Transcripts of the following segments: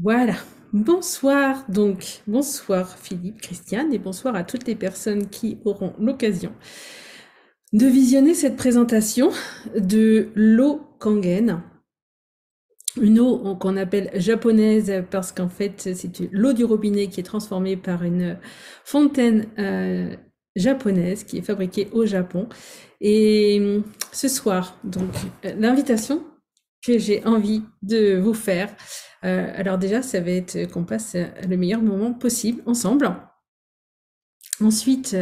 Voilà. Bonsoir donc, bonsoir Philippe, Christiane et bonsoir à toutes les personnes qui auront l'occasion de visionner cette présentation de l'eau Kangen. Une eau qu'on appelle japonaise parce qu'en fait c'est l'eau du robinet qui est transformée par une fontaine japonaise qui est fabriquée au Japon. Et ce soir, donc l'invitation que j'ai envie de vous faire, alors déjà ça va être qu'on passe le meilleur moment possible ensemble. Ensuite,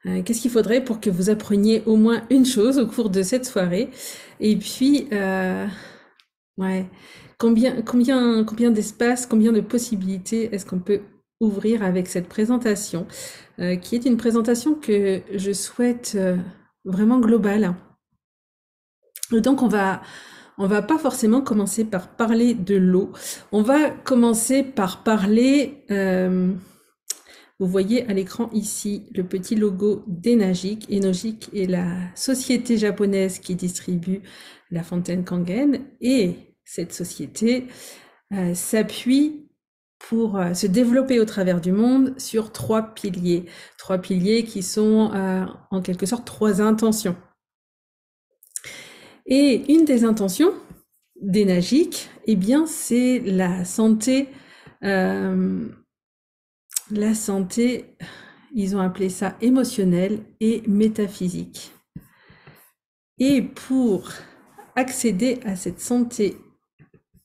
qu'est-ce qu'il faudrait pour que vous appreniez au moins une chose au cours de cette soirée? Et puis, ouais, combien d'espace, combien de possibilités est-ce qu'on peut ouvrir avec cette présentation, qui est une présentation que je souhaite vraiment globale. Donc on va pas forcément commencer par parler de l'eau. On va commencer par parler. Vous voyez à l'écran ici le petit logo d'Enagic. Enagic est la société japonaise qui distribue la fontaine Kangen, et cette société s'appuie pour se développer au travers du monde sur trois piliers qui sont en quelque sorte trois intentions. Et une des intentions d'Enagic, eh bien, c'est la santé, ils ont appelé ça émotionnelle et métaphysique. Et pour accéder à cette santé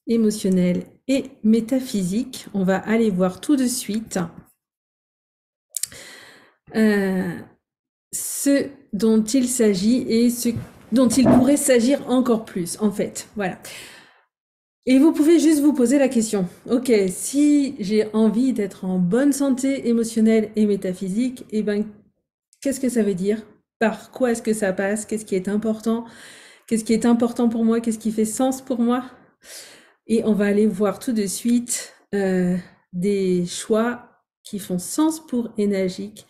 émotionnelle et métaphysique, on va aller voir tout de suite ce dont il s'agit et ce dont il pourrait s'agir encore plus, en fait. Voilà. Et vous pouvez juste vous poser la question, ok, si j'ai envie d'être en bonne santé émotionnelle et métaphysique, eh ben, qu'est-ce que ça veut dire? Par quoi est-ce que ça passe? Qu'est-ce qui est important? Qu'est-ce qui est important pour moi? Qu'est-ce qui fait sens pour moi? Et on va aller voir tout de suite des choix qui font sens pour Enagic,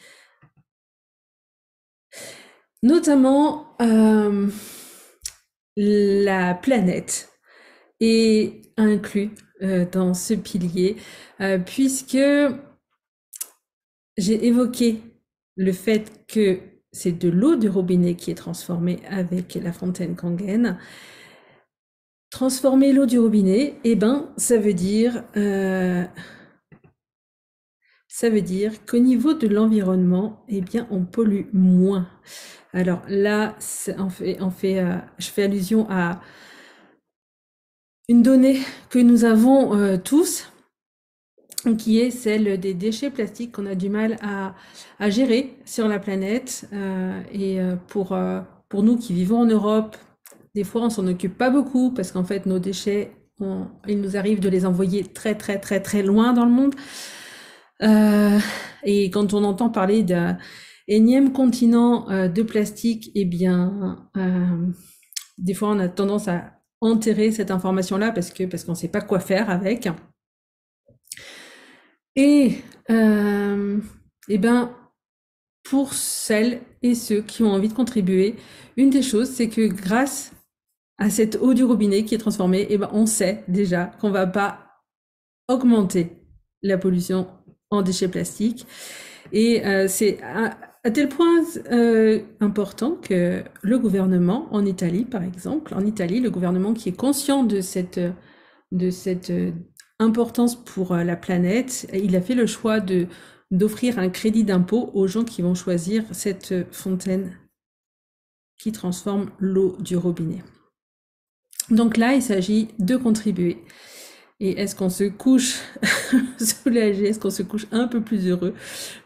notamment la planète est inclus dans ce pilier, puisque j'ai évoqué le fait que c'est de l'eau du robinet qui est transformée avec la fontaine Kangen. Transformer l'eau du robinet, eh ben, ça veut dire qu'au niveau de l'environnement, eh bien, on pollue moins. Alors là, je fais allusion à une donnée que nous avons tous, qui est celle des déchets plastiques qu'on a du mal à gérer sur la planète. Pour nous qui vivons en Europe, des fois on s'en occupe pas beaucoup parce qu'en fait nos déchets, il nous arrive de les envoyer très très très très loin dans le monde. Et quand on entend parler d'un énième continent de plastique, eh bien, des fois on a tendance à enterrer cette information-là parce qu'on ne sait pas quoi faire avec. Et ben, pour celles et ceux qui ont envie de contribuer, une des choses, c'est que grâce à cette eau du robinet qui est transformée, eh ben, on sait déjà qu'on va pas augmenter la pollution en déchets plastiques. Et c'est à tel point important que le gouvernement en Italie, par exemple, en Italie, le gouvernement qui est conscient de cette importance pour la planète, il a fait le choix d'offrir un crédit d'impôt aux gens qui vont choisir cette fontaine qui transforme l'eau du robinet. Donc là, il s'agit de contribuer. Et est-ce qu'on se couche soulagé, est-ce qu'on se couche un peu plus heureux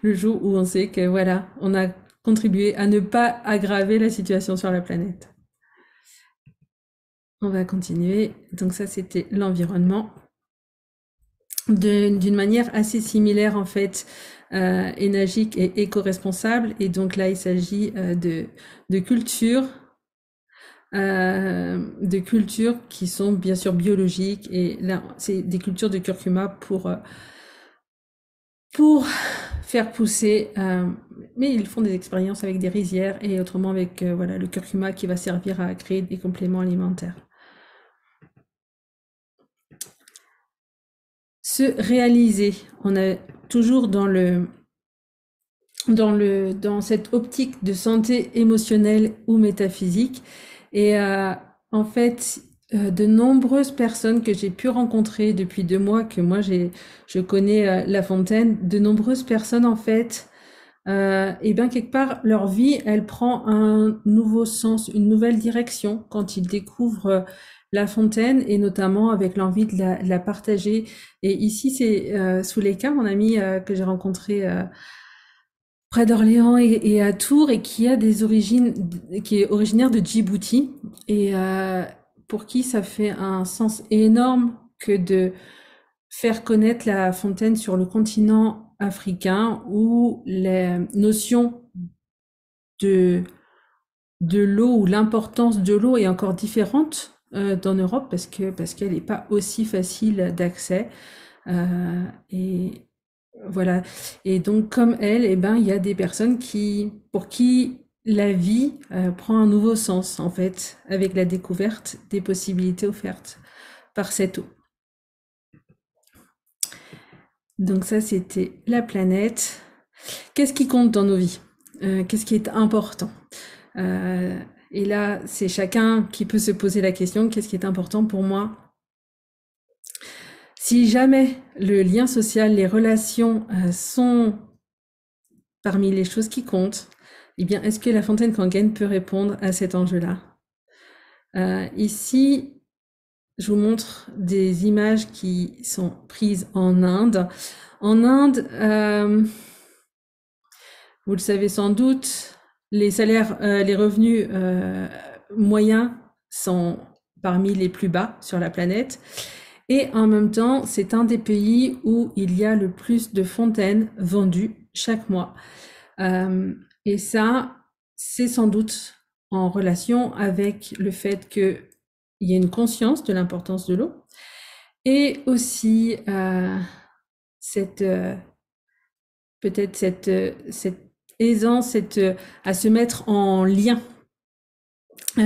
le jour où on sait que voilà, on a contribué à ne pas aggraver la situation sur la planète? On va continuer. Donc ça, c'était l'environnement. D'une manière assez similaire en fait, Enagic et éco-responsable, et donc là il s'agit de cultures qui sont bien sûr biologiques, et là c'est des cultures de curcuma pour faire pousser, mais ils font des expériences avec des rizières et autrement avec voilà, le curcuma qui va servir à créer des compléments alimentaires. se réaliser. On est toujours dans cette optique de santé émotionnelle ou métaphysique. Et en fait, de nombreuses personnes que j'ai pu rencontrer depuis 2 mois que moi je connais La Fontaine, de nombreuses personnes en fait, et bien quelque part leur vie elle prend un nouveau sens, une nouvelle direction quand ils découvrent La Fontaine et notamment avec l'envie de la partager. Et ici c'est Souleyka, mon ami que j'ai rencontré près d'Orléans et à Tours et qui a des origines, qui est originaire de Djibouti et pour qui ça fait un sens énorme que de faire connaître La Fontaine sur le continent africain où les notions de, de l'eau ou l'importance de l'eau est encore différente dans Europe parce qu'elle n'est pas aussi facile d'accès. Et voilà. Et donc, comme elle, eh ben, il y a des personnes pour qui la vie prend un nouveau sens, en fait, avec la découverte des possibilités offertes par cette eau. Donc ça, c'était la planète. Qu'est-ce qui compte dans nos vies? Qu'est-ce qui est important? Et là, c'est chacun qui peut se poser la question, qu'est-ce qui est important pour moi? Si jamais le lien social, les relations sont parmi les choses qui comptent, eh bien, est-ce que La Fontaine Kangen peut répondre à cet enjeu-là? Ici, je vous montre des images qui sont prises en Inde. En Inde, vous le savez sans doute, les salaires, les revenus moyens sont parmi les plus bas sur la planète. Et en même temps, c'est un des pays où il y a le plus de fontaines vendues chaque mois. Et ça, c'est sans doute en relation avec le fait qu'il y a une conscience de l'importance de l'eau et aussi peut-être cette aisance à se mettre en lien.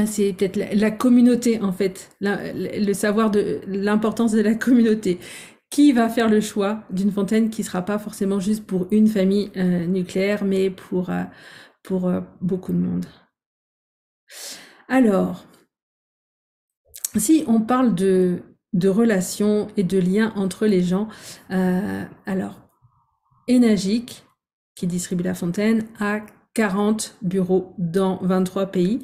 C'est peut-être la communauté en fait, le savoir de l'importance de la communauté. Qui va faire le choix d'une fontaine qui ne sera pas forcément juste pour une famille nucléaire, mais pour beaucoup de monde. Alors, si on parle de relations et de liens entre les gens, alors, Enagic, qui distribue La Fontaine, a 40 bureaux dans 23 pays.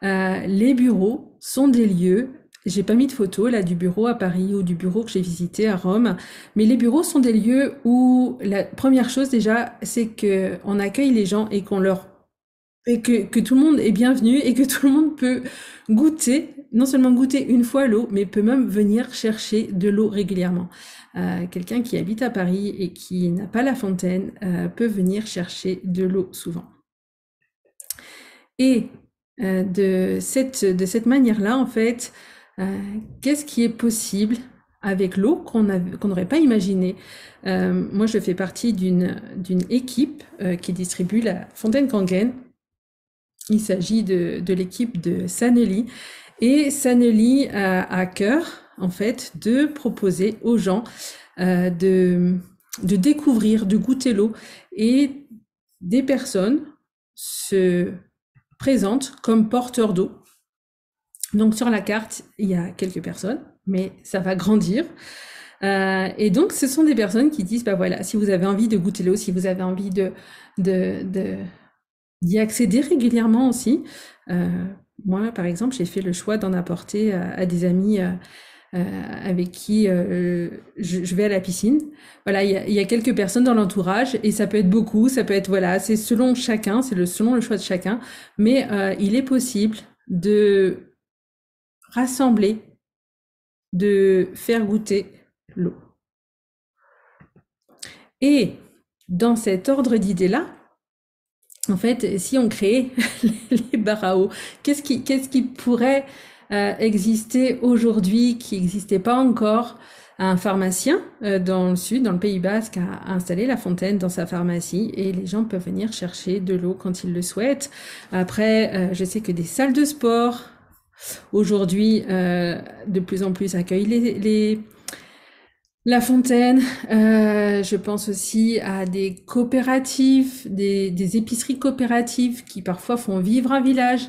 Les bureaux sont des lieux, j'ai pas mis de photo là du bureau à Paris ou du bureau que j'ai visité à Rome, mais les bureaux sont des lieux où la première chose déjà, c'est que on accueille les gens et et que tout le monde est bienvenu et que tout le monde peut goûter, non seulement goûter une fois l'eau, mais peut même venir chercher de l'eau régulièrement. Quelqu'un qui habite à Paris et qui n'a pas La Fontaine peut venir chercher de l'eau souvent. Et de cette manière-là, en fait, qu'est-ce qui est possible avec l'eau qu'on n'aurait pas imaginé? Moi, je fais partie d'une équipe qui distribue La Fontaine Kangen. Il s'agit de l'équipe de Saneli. Et Saneli a à cœur, en fait, de proposer aux gens de découvrir, de goûter l'eau. Et des personnes se présentent comme porteurs d'eau. Donc sur la carte, il y a quelques personnes, mais ça va grandir. Et donc ce sont des personnes qui disent, bah voilà, si vous avez envie de goûter l'eau, si vous avez envie d'y accéder régulièrement aussi. Moi, par exemple, j'ai fait le choix d'en apporter à des amis avec qui je vais à la piscine. Voilà, il y a quelques personnes dans l'entourage et ça peut être beaucoup, ça peut être, voilà, c'est selon chacun, selon le choix de chacun, mais il est possible de rassembler, de faire goûter l'eau. Et dans cet ordre d'idées-là, en fait, si on créait les bars à eau, qu'est-ce qui pourrait exister aujourd'hui qui n'existait pas encore? Un pharmacien dans le sud, dans le Pays Basque, a installé La Fontaine dans sa pharmacie et les gens peuvent venir chercher de l'eau quand ils le souhaitent. Après, je sais que des salles de sport aujourd'hui de plus en plus accueillent La fontaine, je pense aussi à des coopératives, des épiceries coopératives qui parfois font vivre un village.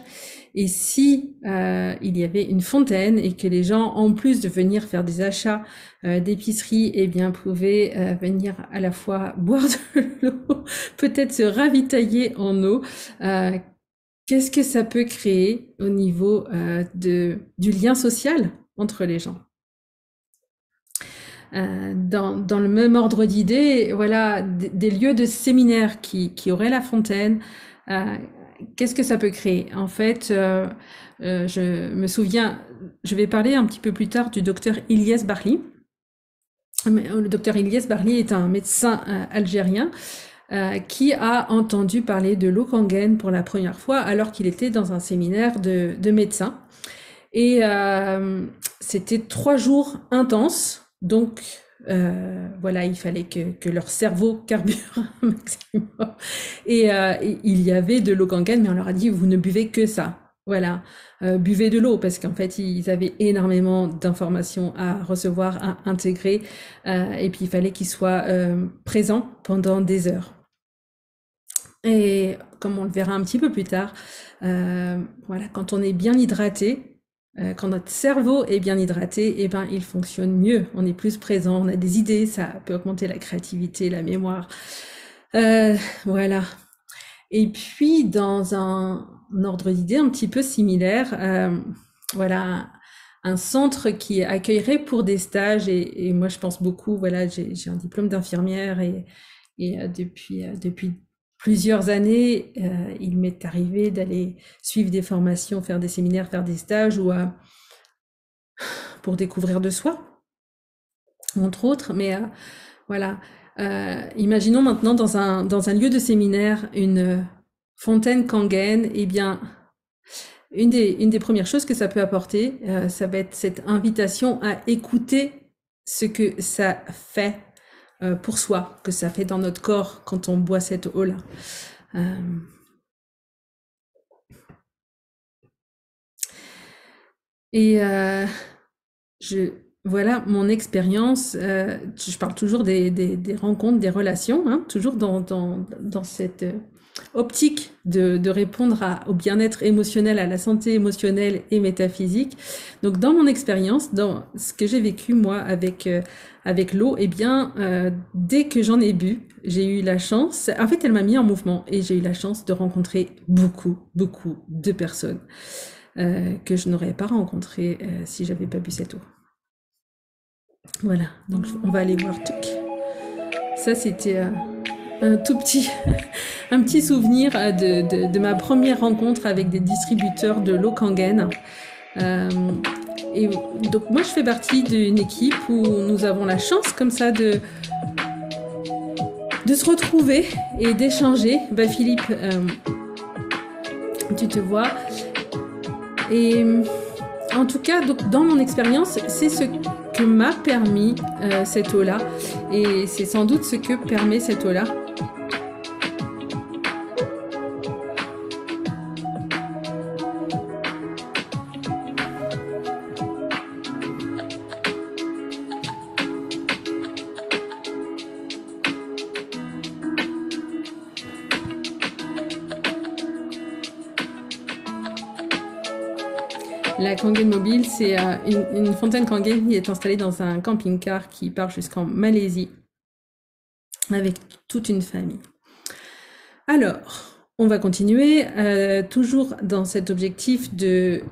Et si il y avait une fontaine et que les gens, en plus de venir faire des achats d'épicerie, eh bien pouvaient venir à la fois boire de l'eau, peut-être se ravitailler en eau, euh, qu'est-ce que ça peut créer au niveau du lien social entre les gens? Dans le même ordre d'idée, voilà, des lieux de séminaire qui auraient la fontaine, euh, qu'est-ce que ça peut créer? En fait, je me souviens, je vais parler un petit peu plus tard du docteur Ilyes Barli. Le docteur Ilyes Barli est un médecin algérien qui a entendu parler de l'eau Kangen pour la première fois alors qu'il était dans un séminaire de médecins. Et c'était 3 jours intenses, donc voilà, il fallait que leur cerveau carbure un maximum. Et il y avait de l'eau Kangen, mais on leur a dit, vous ne buvez que ça. Voilà, buvez de l'eau, parce qu'en fait, ils avaient énormément d'informations à recevoir, à intégrer, et puis il fallait qu'ils soient présents pendant des heures. Et comme on le verra un petit peu plus tard, voilà, quand on est bien hydraté, quand notre cerveau est bien hydraté, eh ben, il fonctionne mieux. On est plus présent, on a des idées, ça peut augmenter la créativité, la mémoire. Voilà. Et puis, dans un ordre d'idée un petit peu similaire, voilà, un centre qui accueillerait pour des stages. Et moi, je pense beaucoup, voilà, j'ai un diplôme d'infirmière et depuis plusieurs années, il m'est arrivé d'aller suivre des formations, faire des séminaires, faire des stages ou pour découvrir de soi, entre autres. Mais voilà, imaginons maintenant dans un lieu de séminaire une fontaine Kangen. Eh bien, une des premières choses que ça peut apporter, ça va être cette invitation à écouter ce que ça fait pour soi, que ça fait dans notre corps quand on boit cette eau-là. Et voilà mon expérience. Je parle toujours des rencontres, des relations, hein, toujours dans cette optique de répondre au bien-être émotionnel, à la santé émotionnelle et métaphysique. Donc, dans mon expérience, dans ce que j'ai vécu moi avec l'eau, eh bien, dès que j'en ai bu, j'ai eu la chance. En fait, elle m'a mis en mouvement et j'ai eu la chance de rencontrer beaucoup de personnes que je n'aurais pas rencontrées si j'avais pas bu cette eau. Voilà, donc on va aller voir Tuc. Ça, c'était un tout petit, un petit souvenir de ma première rencontre avec des distributeurs de l'eau Kangen. Et donc moi, je fais partie d'une équipe où nous avons la chance comme ça de se retrouver et d'échanger. Bah Philippe, tu te vois. Et en tout cas, donc, dans mon expérience, c'est ce que m'a permis cette eau-là. Et c'est sans doute ce que permet cette eau-là. La Kangen Mobile, c'est une fontaine Kangen qui est installée dans un camping-car qui part jusqu'en Malaisie avec toute une famille. Alors, on va continuer, toujours dans cet objectif de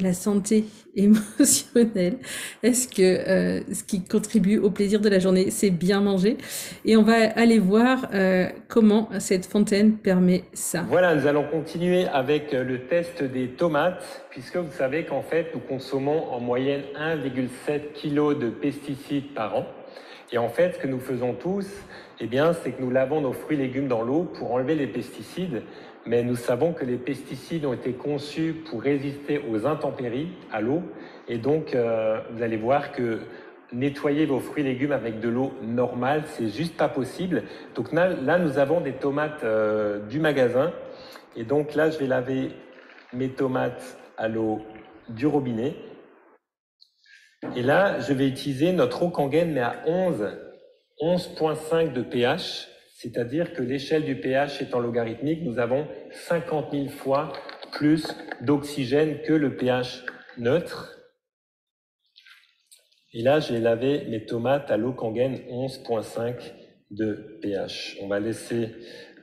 la santé émotionnelle. Est-ce que ce qui contribue au plaisir de la journée, c'est bien manger? Et on va aller voir comment cette fontaine permet ça. Voilà, nous allons continuer avec le test des tomates, puisque vous savez qu'en fait, nous consommons en moyenne 1,7 kg de pesticides par an. Et en fait, ce que nous faisons tous, eh bien, c'est que nous lavons nos fruits et légumes dans l'eau pour enlever les pesticides. Mais nous savons que les pesticides ont été conçus pour résister aux intempéries, à l'eau. Et donc, vous allez voir que nettoyer vos fruits et légumes avec de l'eau normale, c'est juste pas possible. Donc là, nous avons des tomates du magasin. Et donc là, je vais laver mes tomates à l'eau du robinet. Et là, je vais utiliser notre eau Kangen, mais à 11,5 de pH, c'est-à-dire que l'échelle du pH étant logarithmique, nous avons 50 000 fois plus d'oxygène que le pH neutre. Et là, j'ai lavé mes tomates à l'eau Kangen 11,5 de pH. On va laisser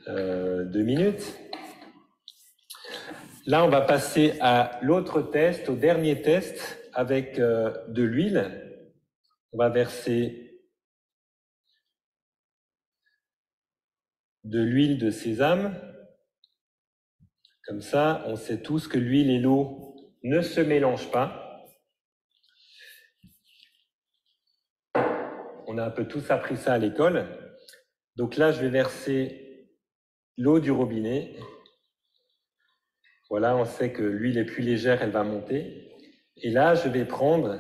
2 minutes. Là, on va passer à l'autre test, au dernier test, avec de l'huile. On va verser de l'huile de sésame. Comme ça, on sait tous que l'huile et l'eau ne se mélangent pas. On a un peu tous appris ça à l'école. Donc là, je vais verser l'eau du robinet. Voilà, on sait que l'huile est plus légère, elle va monter. Et là, je vais prendre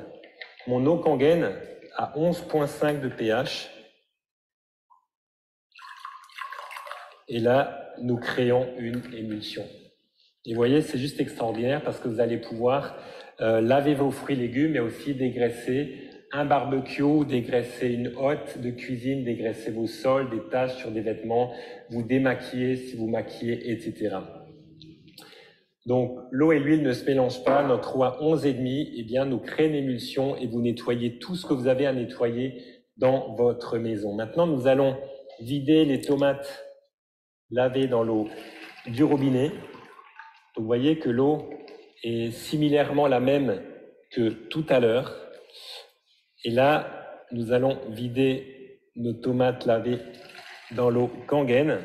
mon eau Kangen à 11,5 de pH. Et là, nous créons une émulsion. Et vous voyez, c'est juste extraordinaire parce que vous allez pouvoir laver vos fruits et légumes, mais aussi dégraisser un barbecue, dégraisser une hotte de cuisine, dégraisser vos sols, des taches sur des vêtements, vous démaquiller si vous maquillez, etc. Donc, l'eau et l'huile ne se mélangent pas. Notre eau à 11,5, eh bien, nous crée une émulsion et vous nettoyez tout ce que vous avez à nettoyer dans votre maison. Maintenant, nous allons vider les tomates lavées dans l'eau du robinet. Donc, vous voyez que l'eau est similairement la même que tout à l'heure. Et là, nous allons vider nos tomates lavées dans l'eau Kangen.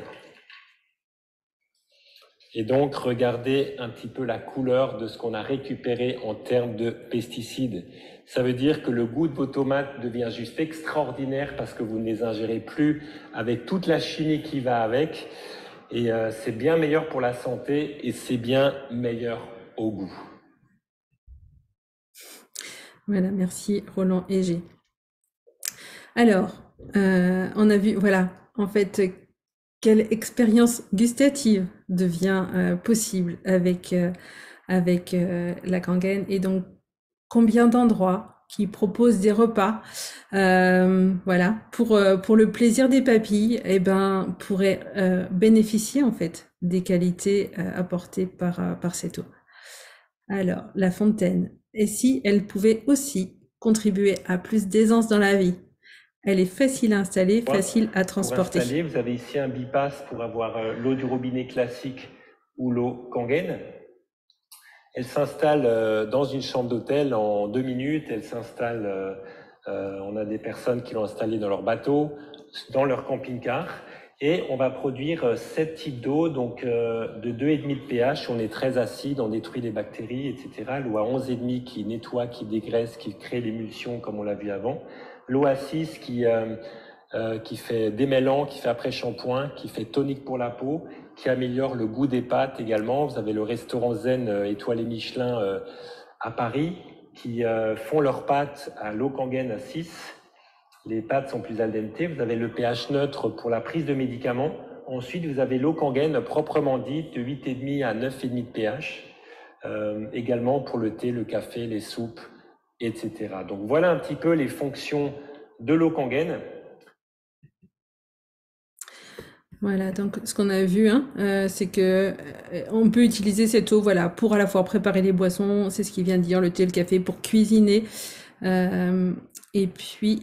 Et donc, regardez un petit peu la couleur de ce qu'on a récupéré en termes de pesticides. Ça veut dire que le goût de vos tomates devient juste extraordinaire parce que vous ne les ingérez plus avec toute la chimie qui va avec. Et c'est bien meilleur pour la santé et c'est bien meilleur au goût. Voilà, merci Roland Hégé. Alors, on a vu, voilà, en fait, quelle expérience gustative devient possible avec la Kangen, et donc combien d'endroits qui proposent des repas, voilà, pour le plaisir des papilles, eh ben, pourraient bénéficier en fait des qualités apportées par cette eau. Alors, la fontaine. Et si elle pouvait aussi contribuer à plus d'aisance dans la vie? Elle est facile à installer, facile à transporter. Pour installer, vous avez ici un bypass pour avoir l'eau du robinet classique ou l'eau Kangen. Elle s'installe dans une chambre d'hôtel en 2 minutes. Elle s'installe, on a des personnes qui l'ont installée dans leur bateau, dans leur camping-car. Et on va produire 7 types d'eau, donc de 2,5 de pH. On est très acide, on détruit les bactéries, etc. L'eau à 11,5 qui nettoie, qui dégraisse, qui crée l'émulsion comme on l'a vu avant. L'eau à 6 qui fait démêlant, qui fait après-shampoing, qui fait tonique pour la peau, qui améliore le goût des pâtes également. Vous avez le restaurant Zen étoilé Michelin à Paris qui font leurs pâtes à l'eau Kangen à 6. Les pâtes sont plus al dente. Vous avez le pH neutre pour la prise de médicaments. Ensuite, vous avez l'eau Kangen proprement dite de 8,5 à 9,5 de pH. Également pour le thé, le café, les soupes, etc. Donc voilà un petit peu les fonctions de l'eau Kangen. Voilà, donc ce qu'on a vu, c'est que on peut utiliser cette eau, voilà, pour à la fois préparer les boissons, c'est ce qu'il vient de dire, le thé, le café, pour cuisiner, et puis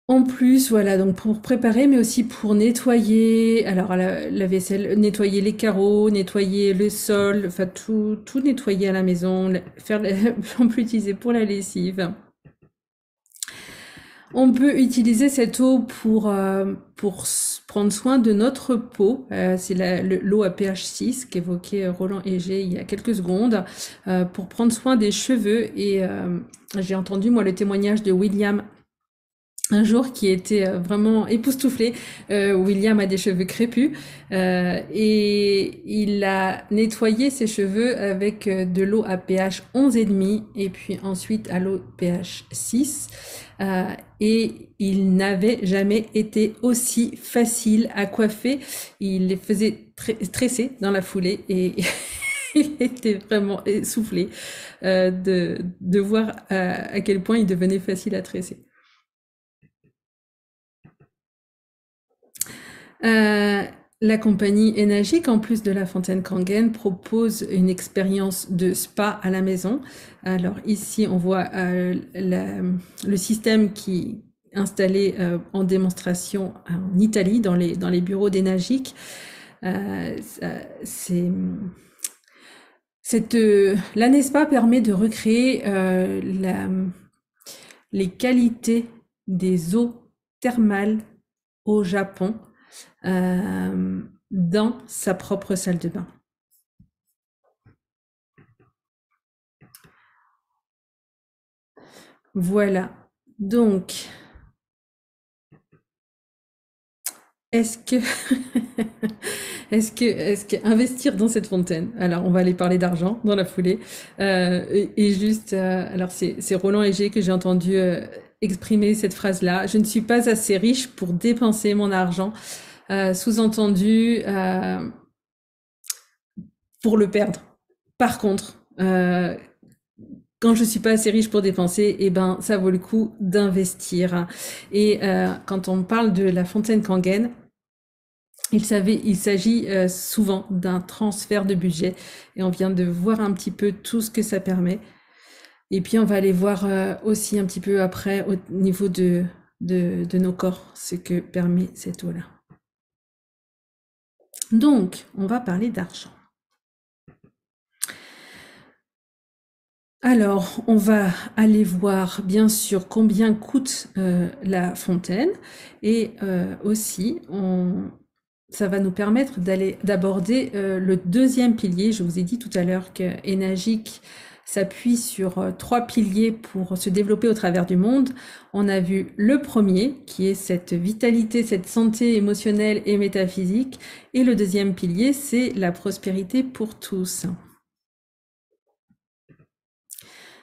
en plus, voilà, donc pour préparer, mais aussi pour nettoyer, alors la vaisselle, nettoyer les carreaux, nettoyer le sol, enfin tout nettoyer à la maison, on peut utiliser pour la lessive. On peut utiliser cette eau pour prendre soin de notre peau. C'est l'eau à pH 6 qu'évoquait Roland Hégé il y a quelques secondes, pour prendre soin des cheveux. Et j'ai entendu, moi, le témoignage de William un jour qui était vraiment époustouflé. William a des cheveux crépus et il a nettoyé ses cheveux avec de l'eau à pH 11,5 et puis ensuite à l'eau pH 6. Et il n'avait jamais été aussi facile à coiffer. Il les faisait tresser dans la foulée et Il était vraiment essoufflé de voir à quel point il devenait facile à tresser. Euh, la compagnie Enagic, en plus de la fontaine Kangen, propose une expérience de spa à la maison. Alors ici, on voit le système qui est installé en démonstration en Italie, dans les bureaux d'Enagic. L'année spa permet de recréer les qualités des eaux thermales au Japon dans sa propre salle de bain. Voilà. Donc, est-ce que investir dans cette fontaine? Alors, on va aller parler d'argent dans la foulée. Alors c'est Roland Heger que j'ai entendu exprimer cette phrase-là. Je ne suis pas assez riche pour dépenser mon argent. Sous-entendu, pour le perdre. Par contre, quand je suis pas assez riche pour dépenser, eh ben ça vaut le coup d'investir. Et quand on parle de la fontaine Kangen, il s'agit souvent d'un transfert de budget, et on vient de voir un petit peu tout ce que ça permet. Et puis on va aller voir aussi un petit peu après au niveau de nos corps ce que permet cette eau-là. Donc, on va parler d'argent. Alors, on va aller voir bien sûr combien coûte la fontaine, et aussi ça va nous permettre d'aborder le deuxième pilier. Je vous ai dit tout à l'heure que Enagic s'appuie sur 3 piliers pour se développer au travers du monde. On a vu le premier, qui est cette vitalité, cette santé émotionnelle et métaphysique, et le deuxième pilier, c'est la prospérité pour tous.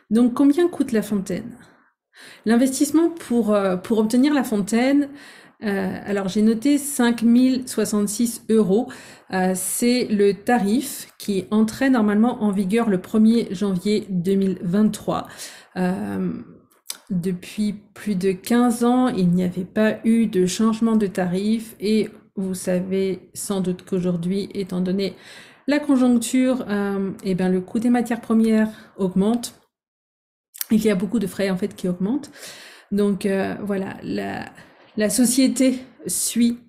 Donc, combien coûte la fontaine? L'investissement pour obtenir la fontaine, alors j'ai noté 5 066 €. C'est le tarif qui entrait normalement en vigueur le 1er janvier 2023. Depuis plus de 15 ans, il n'y avait pas eu de changement de tarif, et vous savez sans doute qu'aujourd'hui, étant donné la conjoncture, eh ben, le coût des matières premières augmente. Il y a beaucoup de frais en fait qui augmentent. Donc voilà, la société suit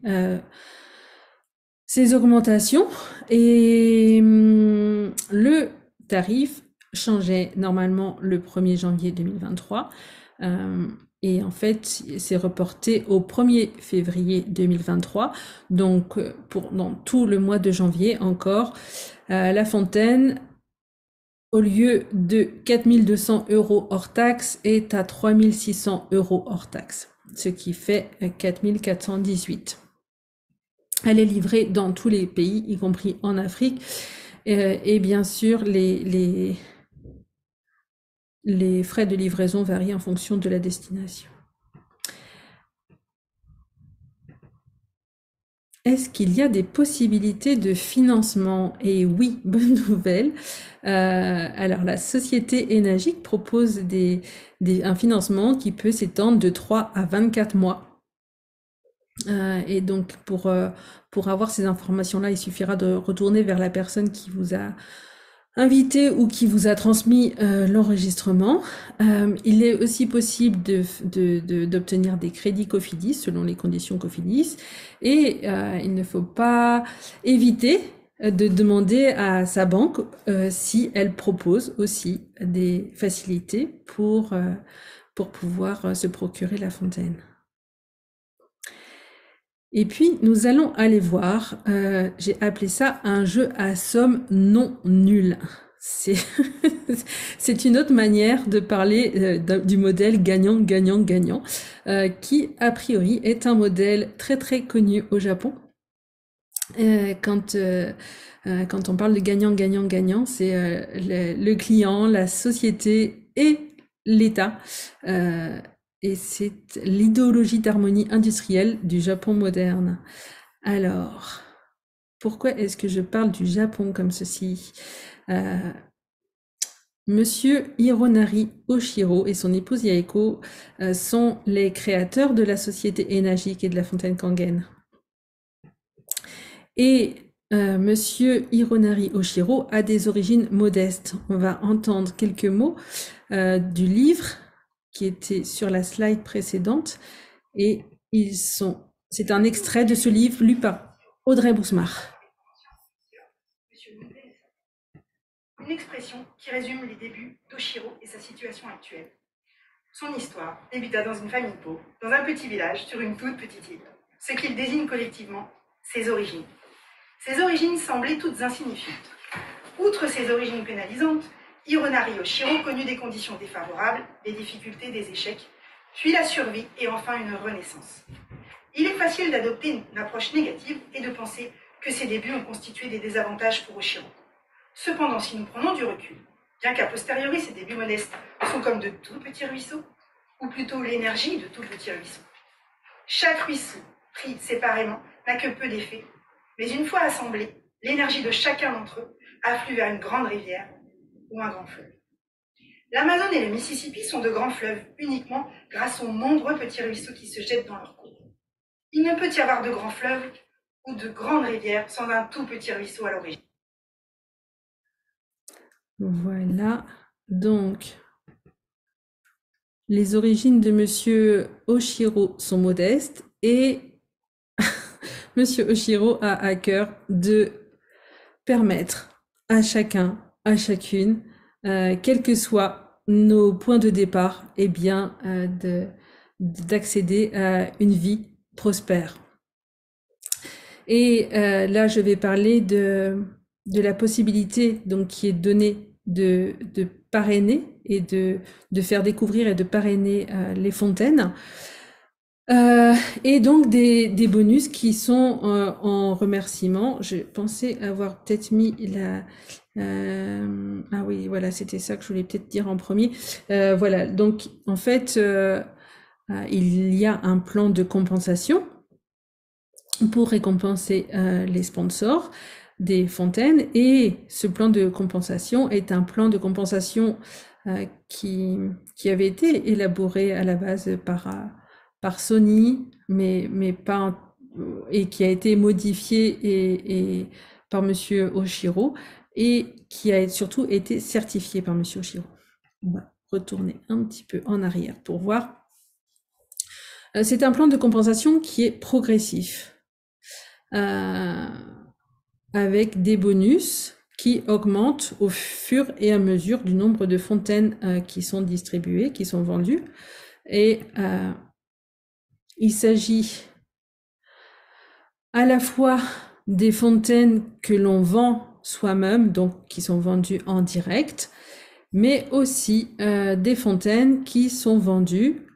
ces augmentations, et le tarif changeait normalement le 1er janvier 2023, et en fait c'est reporté au 1er février 2023. Donc dans tout le mois de janvier encore, la fontaine, au lieu de 4 200 € hors taxe, est à 3 600 € hors taxe, ce qui fait 4 418. Elle est livrée dans tous les pays, y compris en Afrique, et bien sûr, les frais de livraison varient en fonction de la destination. Est-ce qu'il y a des possibilités de financement? Et oui, bonne nouvelle. Alors, la société Enagic propose un financement qui peut s'étendre de 3 à 24 mois. Et donc, pour avoir ces informations-là, il suffira de retourner vers la personne qui vous a invité ou qui vous a transmis l'enregistrement. Il est aussi possible d'obtenir des crédits Cofidis selon les conditions Cofidis, et il ne faut pas éviter de demander à sa banque si elle propose aussi des facilités pour pouvoir se procurer la fontaine. Et puis, nous allons aller voir, j'ai appelé ça un jeu à somme non nulle. C'est une autre manière de parler du modèle gagnant-gagnant-gagnant, qui, a priori, est un modèle très très connu au Japon. Quand on parle de gagnant-gagnant-gagnant, c'est le client, la société et l'État. Et c'est l'idéologie d'harmonie industrielle du Japon moderne. Alors, pourquoi est-ce que je parle du Japon comme ceci? Monsieur Hironari Oshiro et son épouse Yaeko sont les créateurs de la Société énergique et de la fontaine Kangen. Et Monsieur Hironari Oshiro a des origines modestes. On va entendre quelques mots du livre qui était sur la slide précédente. Et c'est un extrait de ce livre lu par Audrey Bousmar. Une expression qui résume les débuts d'Oshiro et sa situation actuelle. Son histoire débuta dans une famille pauvre, dans un petit village sur une toute petite île. Ce qu'il désigne collectivement, ses origines. Ses origines semblaient toutes insignifiantes. Outre ses origines pénalisantes, Hironari Oshiro connut des conditions défavorables, des difficultés, des échecs, puis la survie et enfin une renaissance. Il est facile d'adopter une approche négative et de penser que ses débuts ont constitué des désavantages pour Oshiro. Cependant, si nous prenons du recul, bien qu'a posteriori ces débuts modestes sont comme de tout petits ruisseaux, ou plutôt l'énergie de tout petit ruisseau. Chaque ruisseau, pris séparément, n'a que peu d'effet, mais une fois assemblée, l'énergie de chacun d'entre eux afflue vers une grande rivière ou un grand fleuve. L'Amazone et le Mississippi sont de grands fleuves uniquement grâce aux nombreux petits ruisseaux qui se jettent dans leur cours. Il ne peut y avoir de grands fleuves ou de grandes rivières sans un tout petit ruisseau à l'origine. Voilà, donc les origines de Monsieur Oshiro sont modestes et Monsieur Oshiro a à cœur de permettre à chacun, à chacune, quels que soient nos points de départ, eh bien, d'accéder à une vie prospère. Et là, je vais parler de la possibilité donc qui est donnée de parrainer et de faire découvrir et de parrainer les fontaines. Et donc des bonus qui sont en remerciement. Je pensais avoir peut-être mis la... ah oui, voilà, c'était ça que je voulais peut-être dire en premier. Voilà, donc en fait, il y a un plan de compensation pour récompenser les sponsors des fontaines, et ce plan de compensation est un plan de compensation qui avait été élaboré à la base par Sony, mais pas, et qui a été modifié et par Monsieur Oshiro, et qui a surtout été certifié par Monsieur Oshiro. On va retourner un petit peu en arrière pour voir. C'est un plan de compensation qui est progressif, avec des bonus qui augmentent au fur et à mesure du nombre de fontaines qui sont distribuées, qui sont vendues. Et il s'agit à la fois des fontaines que l'on vend soi-même, donc qui sont vendues en direct, mais aussi des fontaines qui sont vendues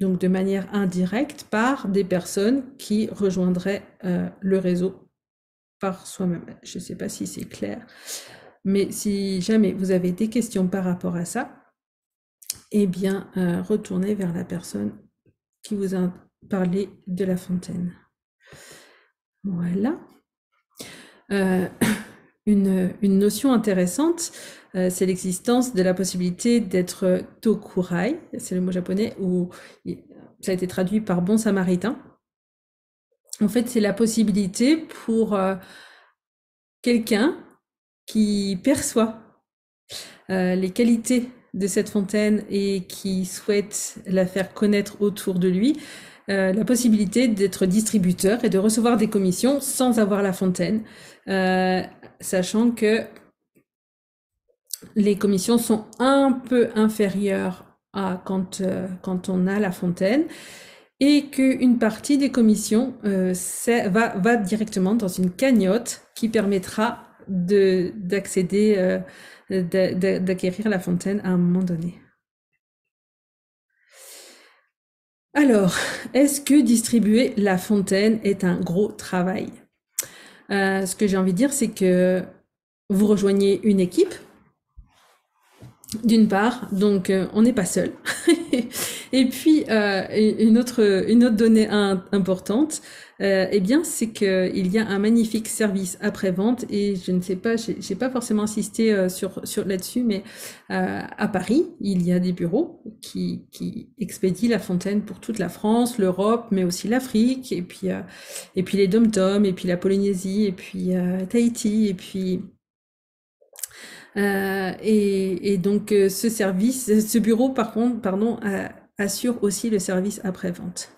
donc de manière indirecte par des personnes qui rejoindraient le réseau par soi-même. Je ne sais pas si c'est clair, mais si jamais vous avez des questions par rapport à ça, eh bien, retournez vers la personne qui vous a parlé de la fontaine. Voilà. Une notion intéressante, c'est l'existence de la possibilité d'être tokurai, c'est le mot japonais, où ça a été traduit par bon samaritain. En fait, c'est la possibilité pour quelqu'un qui perçoit les qualités de cette fontaine et qui souhaite la faire connaître autour de lui, la possibilité d'être distributeur et de recevoir des commissions sans avoir la fontaine, sachant que les commissions sont un peu inférieures à quand on a la fontaine, et qu'une partie des commissions va directement dans une cagnotte qui permettra d'acquérir la fontaine à un moment donné. Alors, est-ce que distribuer la fontaine est un gros travail? Ce que j'ai envie de dire, c'est que vous rejoignez une équipe, d'une part, donc on n'est pas seul. Et puis, une autre donnée importante, eh bien, c'est qu'il y a un magnifique service après-vente et je ne sais pas, j'ai pas forcément insisté sur là-dessus, mais à Paris, il y a des bureaux qui expédient la fontaine pour toute la France, l'Europe, mais aussi l'Afrique, et puis les Dom-Tom, et puis la Polynésie, et puis Tahiti, et puis et donc ce bureau, par contre, pardon, assure aussi le service après-vente.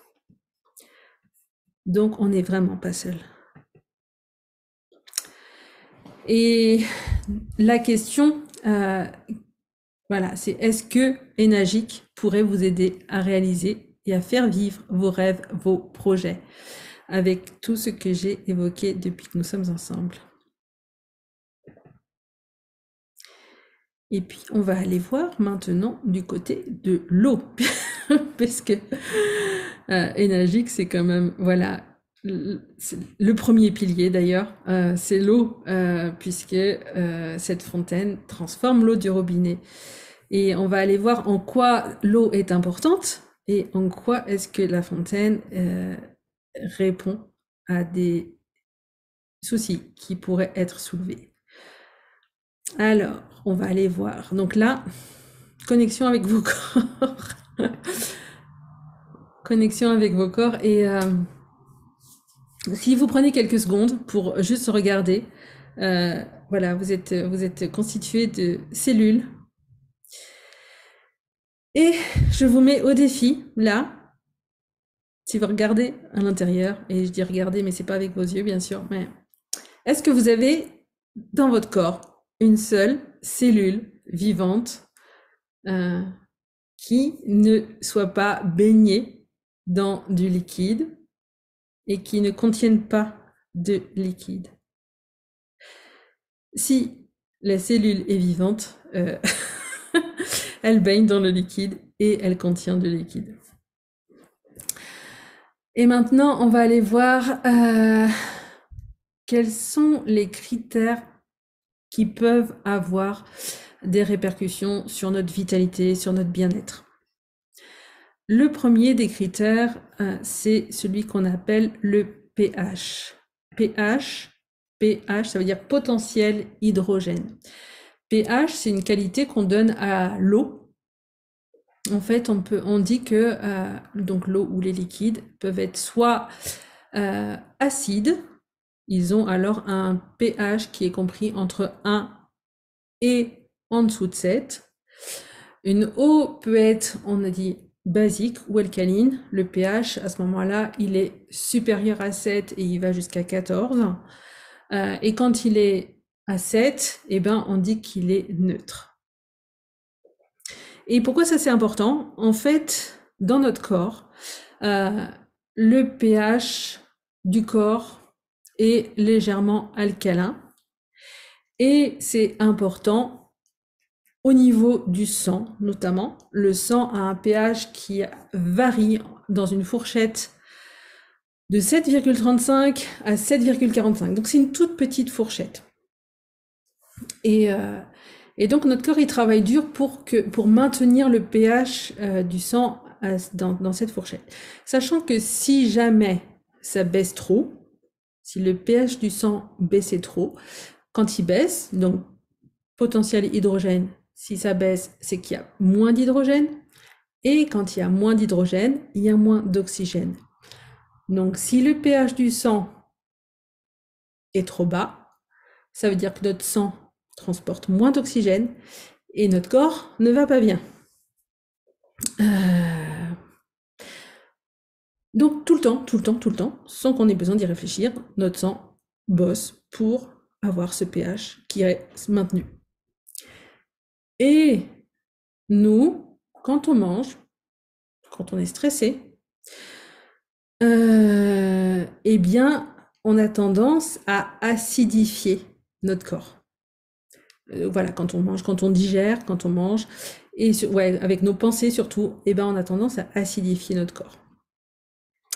Donc, on n'est vraiment pas seul. Et la question, voilà, c'est est-ce que Enagic pourrait vous aider à réaliser et à faire vivre vos rêves, vos projets, avec tout ce que j'ai évoqué depuis que nous sommes ensemble. Et puis, on va aller voir maintenant du côté de l'eau, parce que Enagic, c'est quand même, voilà, le premier pilier d'ailleurs, c'est l'eau, puisque cette fontaine transforme l'eau du robinet. Et on va aller voir en quoi l'eau est importante et en quoi est-ce que la fontaine répond à des soucis qui pourraient être soulevés. Alors, on va aller voir. Donc là, connexion avec vos corps. Connexion avec vos corps. Et si vous prenez quelques secondes pour juste regarder, voilà, vous êtes constitué de cellules. Et je vous mets au défi, là, si vous regardez à l'intérieur, et je dis regarder, mais c'est pas avec vos yeux, bien sûr, mais est-ce que vous avez dans votre corps une seule cellule vivante qui ne soit pas baignée dans du liquide et qui ne contienne pas de liquide? Si la cellule est vivante, elle baigne dans le liquide et elle contient du liquide. Et maintenant, on va aller voir quels sont les critères qui peuvent avoir des répercussions sur notre vitalité, sur notre bien-être. Le premier des critères, c'est celui qu'on appelle le pH. pH, ça veut dire potentiel hydrogène. pH, c'est une qualité qu'on donne à l'eau. En fait, on dit que donc l'eau ou les liquides peuvent être soit acides, ils ont alors un pH qui est compris entre 1 et en dessous de 7. Une eau peut être, on a dit, basique ou alcaline. Le pH, à ce moment-là, il est supérieur à 7 et il va jusqu'à 14. Et quand il est à 7, eh ben, on dit qu'il est neutre. Et pourquoi ça c'est important? En fait, dans notre corps, le pH du corps est légèrement alcalin. Et c'est important au niveau du sang, notamment. Le sang a un pH qui varie dans une fourchette de 7,35 à 7,45. Donc c'est une toute petite fourchette. Et donc notre corps, il travaille dur pour maintenir le pH du sang dans cette fourchette. Sachant que si jamais ça baisse trop, si le pH du sang baissait trop, quand il baisse, donc potentiel hydrogène, si ça baisse, c'est qu'il y a moins d'hydrogène. Et quand il y a moins d'hydrogène, il y a moins d'oxygène. Donc si le pH du sang est trop bas, ça veut dire que notre sang transporte moins d'oxygène et notre corps ne va pas bien. Donc tout le temps, sans qu'on ait besoin d'y réfléchir, notre sang bosse pour avoir ce pH qui est maintenu. Et nous, quand on mange, quand on est stressé, eh bien, on a tendance à acidifier notre corps. Voilà, quand on mange, quand on digère, quand on mange, et avec nos pensées surtout, eh ben, on a tendance à acidifier notre corps.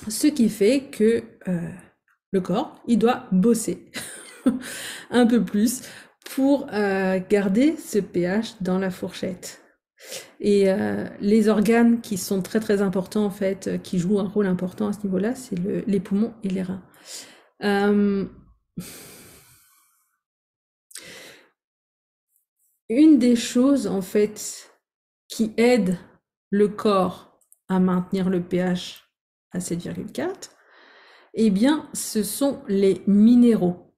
Ce qui fait que le corps, il doit bosser un peu plus pour garder ce pH dans la fourchette. Et les organes qui sont très très importants en fait, qui jouent un rôle important à ce niveau-là, c'est les poumons et les reins. Une des choses en fait qui aide le corps à maintenir le pH à 7,4, eh bien, ce sont les minéraux.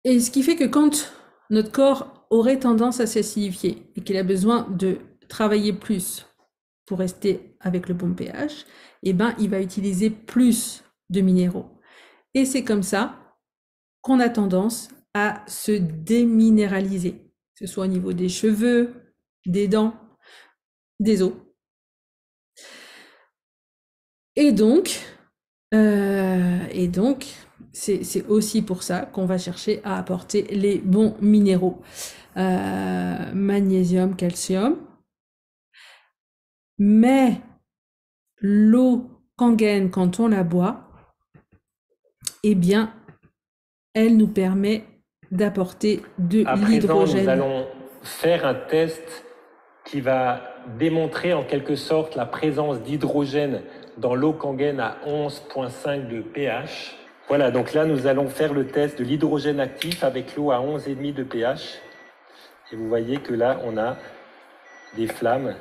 Et ce qui fait que quand notre corps aurait tendance à s'acidifier et qu'il a besoin de travailler plus pour rester avec le bon pH, eh ben, il va utiliser plus de minéraux. Et c'est comme ça qu'on a tendance à se déminéraliser, que ce soit au niveau des cheveux, des dents, des os. Et donc, c'est aussi pour ça qu'on va chercher à apporter les bons minéraux. Magnésium, calcium. Mais l'eau Kangen, quand on la boit, eh bien, elle nous permet d'apporter de l'hydrogène. Nous allons faire un test qui va démontrer en quelque sorte la présence d'hydrogène dans l'eau Kangen à 11,5 de pH. Voilà, donc là, nous allons faire le test de l'hydrogène actif avec l'eau à 11,5 de pH. Et vous voyez que là, on a des flammes.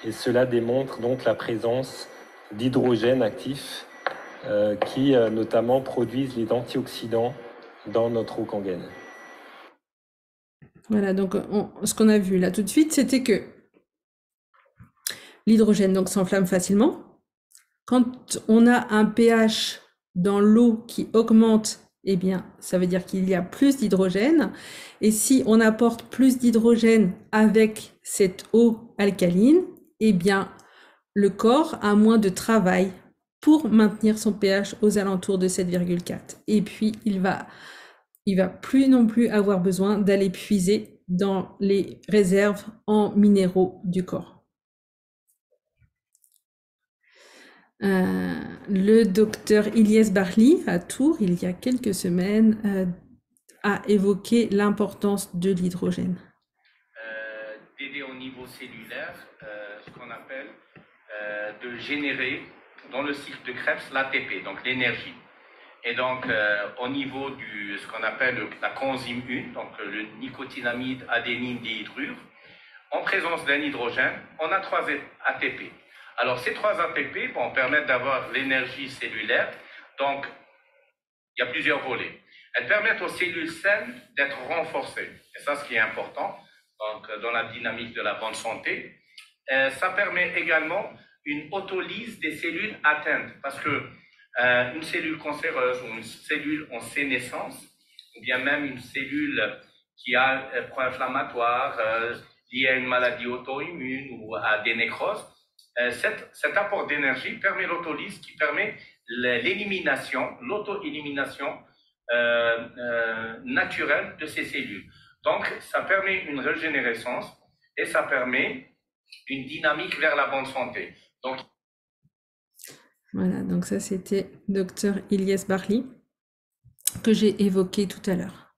Et cela démontre donc la présence d'hydrogène actif qui notamment produisent les antioxydants dans notre eau Kangen. Voilà, donc ce qu'on a vu là tout de suite, c'était que l'hydrogène donc s'enflamme facilement. Quand on a un pH dans l'eau qui augmente, eh bien, ça veut dire qu'il y a plus d'hydrogène. Et si on apporte plus d'hydrogène avec cette eau alcaline, eh bien, le corps a moins de travail pour maintenir son pH aux alentours de 7,4. Et puis, il va plus non plus avoir besoin d'aller puiser dans les réserves en minéraux du corps. Le docteur Ilyes Barli à Tours, il y a quelques semaines, a évoqué l'importance de l'hydrogène. D'aider au niveau cellulaire, ce qu'on appelle de générer dans le cycle de Krebs l'ATP, donc l'énergie. Et donc, au niveau de ce qu'on appelle la coenzyme 1, donc le nicotinamide adénine dihydrure, en présence d'un hydrogène, on a 3 ATP. Alors, ces 3 ATP vont permettre d'avoir l'énergie cellulaire. Donc, il y a plusieurs volets. Elles permettent aux cellules saines d'être renforcées. Et ça, ce qui est important, donc, dans la dynamique de la bonne santé. Ça permet également une autolyse des cellules atteintes. Parce que une cellule cancéreuse ou une cellule en sénescence, ou bien même une cellule qui a un pro-inflammatoire lié à une maladie auto-immune ou à des nécroses, cet apport d'énergie permet l'autolyse qui permet l'élimination, l'auto-élimination naturelle de ces cellules. Donc, ça permet une régénérescence et ça permet une dynamique vers la bonne santé. Donc, voilà, donc ça c'était Dr Ilyes Barli que j'ai évoqué tout à l'heure.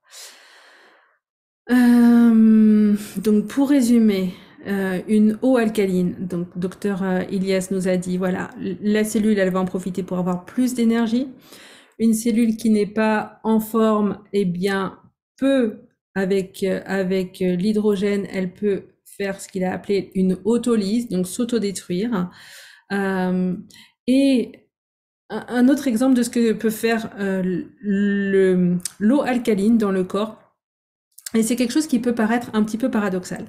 Donc pour résumer, une eau alcaline, donc Dr Ilyes nous a dit, voilà, la cellule elle va en profiter pour avoir plus d'énergie. Une cellule qui n'est pas en forme, eh bien, peut, avec l'hydrogène, elle peut faire ce qu'il a appelé une autolyse, donc s'autodétruire. Et un autre exemple de ce que peut faire l'eau alcaline dans le corps, et c'est quelque chose qui peut paraître un petit peu paradoxal.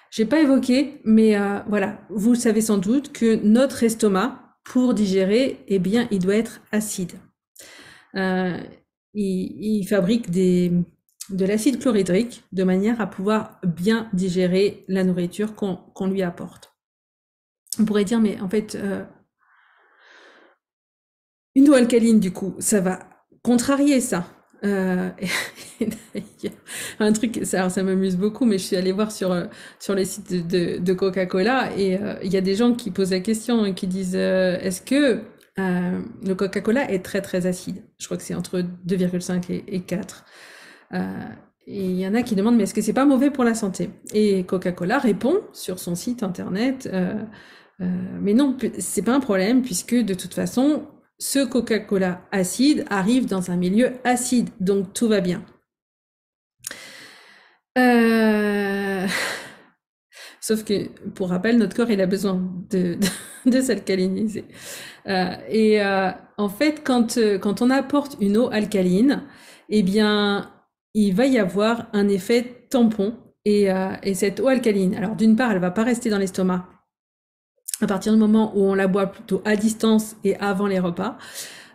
J'ai pas évoqué, mais voilà, vous savez sans doute que notre estomac, pour digérer, eh bien, il doit être acide. Il fabrique de l'acide chlorhydrique de manière à pouvoir bien digérer la nourriture qu'on lui apporte. On pourrait dire, mais en fait, une eau alcaline, du coup, ça va contrarier ça. Un truc, ça m'amuse beaucoup, mais je suis allée voir sur les sites de Coca-Cola et il y a des gens qui posent la question et qui disent est-ce que le Coca-Cola est très très acide? Je crois que c'est entre 2,5 et 4. il y en a qui demandent, mais est-ce que c'est pas mauvais pour la santé? Et Coca-Cola répond sur son site internet, mais non, c'est pas un problème, puisque de toute façon, ce Coca-Cola acide arrive dans un milieu acide, donc tout va bien. Sauf que, pour rappel, notre corps, il a besoin de s'alcaliniser. En fait, quand on apporte une eau alcaline, eh bien, il va y avoir un effet tampon. Et cette eau alcaline, alors d'une part, elle va pas rester dans l'estomac à partir du moment où on la boit plutôt à distance et avant les repas.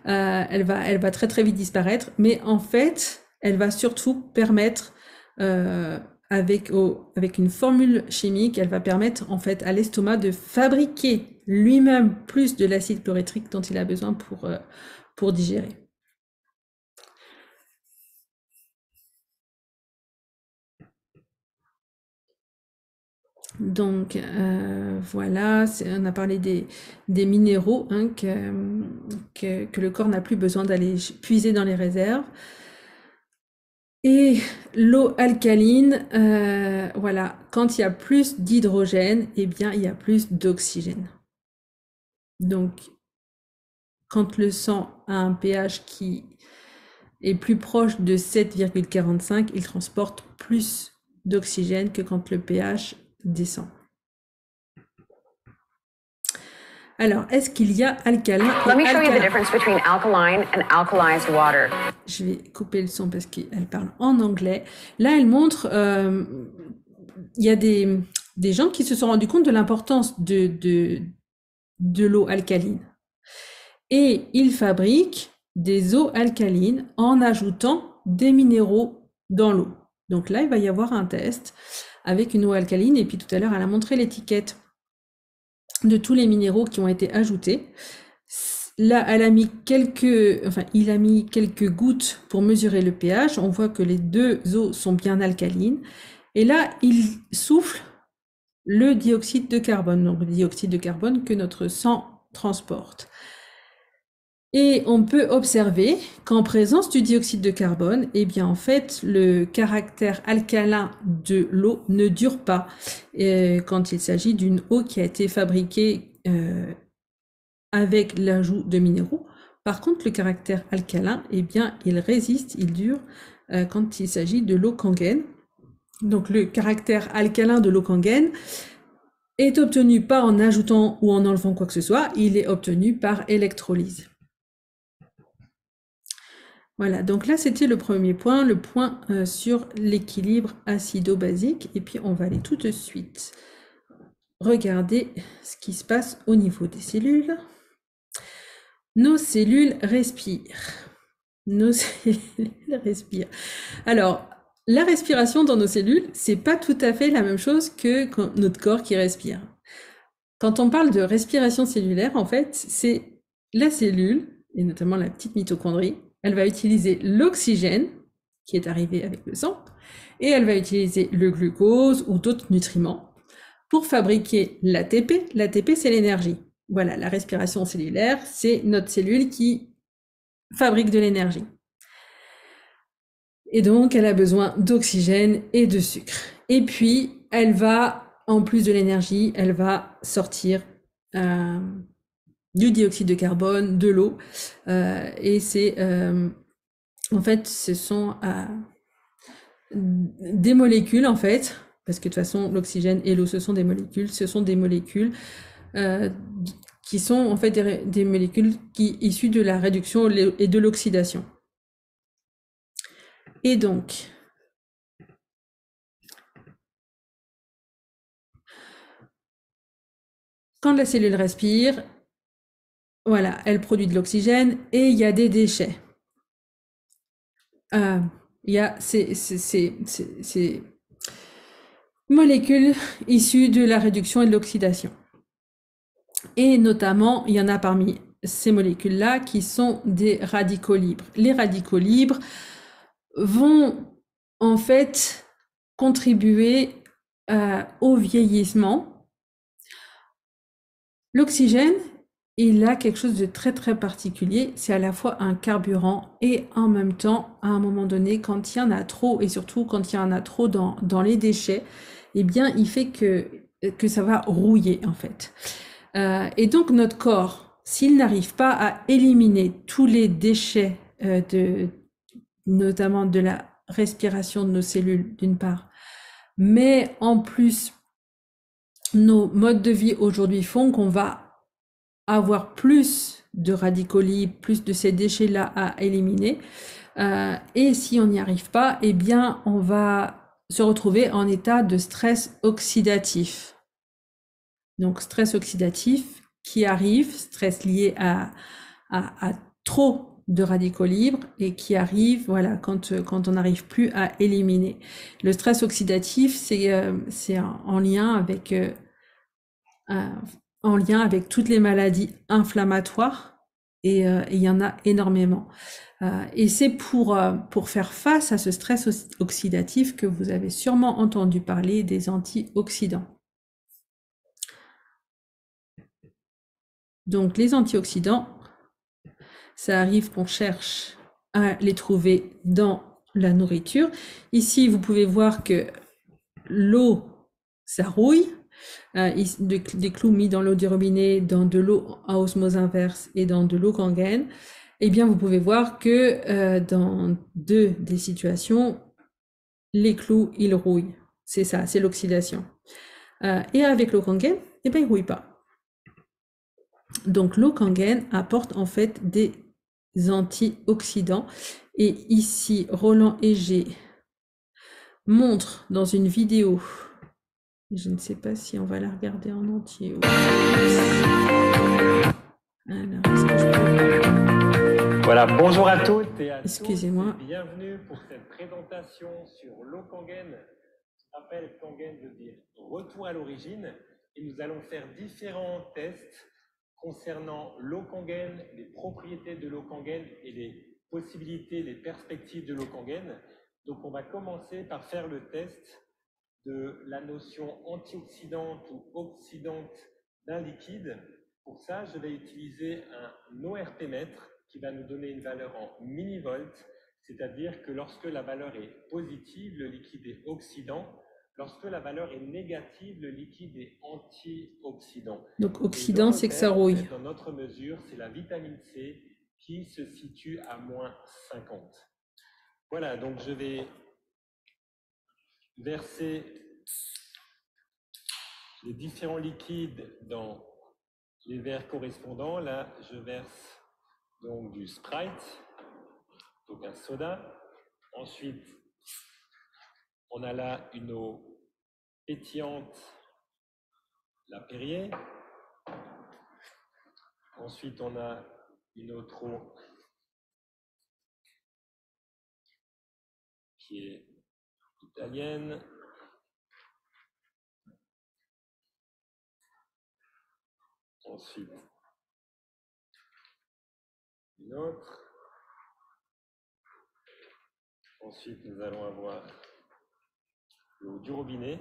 Elle va très très vite disparaître. Mais en fait, elle va surtout permettre avec une formule chimique, elle va permettre en fait à l'estomac de fabriquer lui-même plus de l'acide chlorhydrique dont il a besoin pour digérer. Donc voilà, on a parlé des minéraux hein, que le corps n'a plus besoin d'aller puiser dans les réserves. Et l'eau alcaline, voilà, quand il y a plus d'hydrogène, eh bien, il y a plus d'oxygène. Donc, quand le sang a un pH qui est plus proche de 7,45, il transporte plus d'oxygène que quand le pH descend. Alors, est-ce qu'il y a alcalin et Let me show you the alcalin? difference between alkaline and alkalized water. Je vais couper le son parce qu'elle parle en anglais. Là, elle montre, il y a des gens qui se sont rendus compte de l'importance de l'eau alcaline. Et ils fabriquent des eaux alcalines en ajoutant des minéraux dans l'eau. Donc là, il va y avoir un test avec une eau alcaline. Et puis tout à l'heure, elle a montré l'étiquette de tous les minéraux qui ont été ajoutés. Là, il a mis quelques gouttes pour mesurer le pH. On voit que les deux eaux sont bien alcalines. Et là, il souffle le dioxyde de carbone, donc le dioxyde de carbone que notre sang transporte. Et on peut observer qu'en présence du dioxyde de carbone, eh bien en fait, le caractère alcalin de l'eau ne dure pas quand il s'agit d'une eau qui a été fabriquée avec l'ajout de minéraux. Par contre, le caractère alcalin, eh bien, il résiste, il dure quand il s'agit de l'eau Kangen. Donc, le caractère alcalin de l'eau Kangen est obtenu pas en ajoutant ou en enlevant quoi que ce soit, il est obtenu par électrolyse. Voilà, donc là, c'était le premier point, le point sur l'équilibre acido-basique. Et puis, on va aller tout de suite regarder ce qui se passe au niveau des cellules. Nos cellules respirent. Nos cellules respirent. Alors, la respiration dans nos cellules, c'est pas tout à fait la même chose que notre corps qui respire. Quand on parle de respiration cellulaire, en fait, c'est la cellule, et notamment la petite mitochondrie, elle va utiliser l'oxygène qui est arrivé avec le sang, et elle va utiliser le glucose ou d'autres nutriments pour fabriquer l'ATP. L'ATP, c'est l'énergie. Voilà, la respiration cellulaire, c'est notre cellule qui fabrique de l'énergie. Et donc, elle a besoin d'oxygène et de sucre. Et puis, elle va, en plus de l'énergie, elle va sortir du dioxyde de carbone, de l'eau. Et c'est, en fait, ce sont des molécules, en fait, parce que de toute façon, l'oxygène et l'eau, ce sont des molécules qui sont en fait des molécules issues de la réduction et de l'oxydation. Et donc, quand la cellule respire, voilà, elle produit de l'oxygène et il y a des déchets. Il y a ces molécules issues de la réduction et de l'oxydation. Et notamment, il y en a parmi ces molécules-là qui sont des radicaux libres. Les radicaux libres vont en fait contribuer au vieillissement. L'oxygène Et là, quelque chose de très très particulier, c'est à la fois un carburant et en même temps, à un moment donné, quand il y en a trop, et surtout quand il y en a trop dans les déchets, eh bien, il fait que ça va rouiller en fait. Et donc notre corps, s'il n'arrive pas à éliminer tous les déchets, notamment de la respiration de nos cellules d'une part, mais en plus, nos modes de vie aujourd'hui font qu'on va avoir plus de radicaux libres, plus de ces déchets-là à éliminer. Et si on n'y arrive pas, eh bien, on va se retrouver en état de stress oxydatif. Donc, stress oxydatif qui arrive, stress lié à trop de radicaux libres et qui arrive, voilà, quand on n'arrive plus à éliminer. Le stress oxydatif, c'est en lien avec toutes les maladies inflammatoires et il y en a énormément. Et c'est pour faire face à ce stress oxydatif que vous avez sûrement entendu parler des antioxydants. Donc les antioxydants, ça arrive qu'on cherche à les trouver dans la nourriture. Ici, vous pouvez voir que l'eau, ça rouille. Des clous mis dans l'eau du robinet, dans de l'eau à osmose inverse et dans de l'eau Kangen, eh bien, vous pouvez voir que dans deux des situations, les clous, ils rouillent. C'est ça, c'est l'oxydation. Et avec l'eau Kangen, eh bien, ils ne rouillent pas. Donc, l'eau Kangen apporte en fait des antioxydants. Et ici, Roland Heger montre dans une vidéo, je ne sais pas si on va la regarder en entier. Alors, est-ce que je peux... Voilà, bonjour à toutes et à Excusez-moi. tous. Bienvenue pour cette présentation sur l'eau Kangen. Je rappelle, Kangen veut dire retour à l'origine. Et nous allons faire différents tests concernant l'eau Kangen, les propriétés de l'eau Kangen et les possibilités, les perspectives de l'eau Kangen. Donc on va commencer par faire le test de la notion antioxydante ou oxydante d'un liquide. Pour ça, je vais utiliser un ORP mètre qui va nous donner une valeur en millivolts, c'est-à-dire que lorsque la valeur est positive, le liquide est oxydant. Lorsque la valeur est négative, le liquide est antioxydant. Donc oxydant, c'est que ça rouille. Dans notre mesure, c'est la vitamine C qui se situe à moins 50. Voilà, donc je vais verser les différents liquides dans les verres correspondants. Là, je verse donc du Sprite, donc un soda. Ensuite, on a là une eau pétillante, la Perrier. Ensuite, on a une autre eau qui est italienne. Ensuite, une autre. Ensuite, nous allons avoir l'eau du robinet.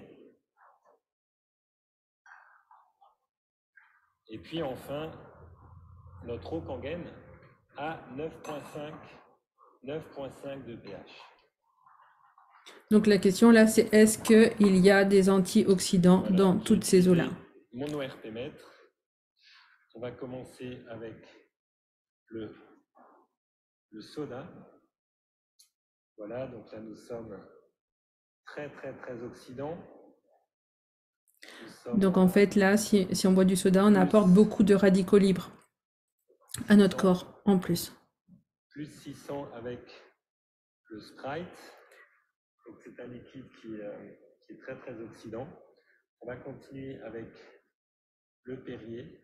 Et puis enfin, notre eau Kangen à 9,5 de pH. Donc la question là, c'est est-ce qu'il y a des antioxydants dans toutes ces eaux-là? Mon ORP mètre. On va commencer avec le soda. Voilà, donc là nous sommes très oxydants. Donc en fait là, si on boit du soda, on apporte beaucoup de radicaux libres à notre corps en plus. Plus 600 avec le Sprite. Donc c'est un liquide qui est très oxydant. On va continuer avec le Perrier.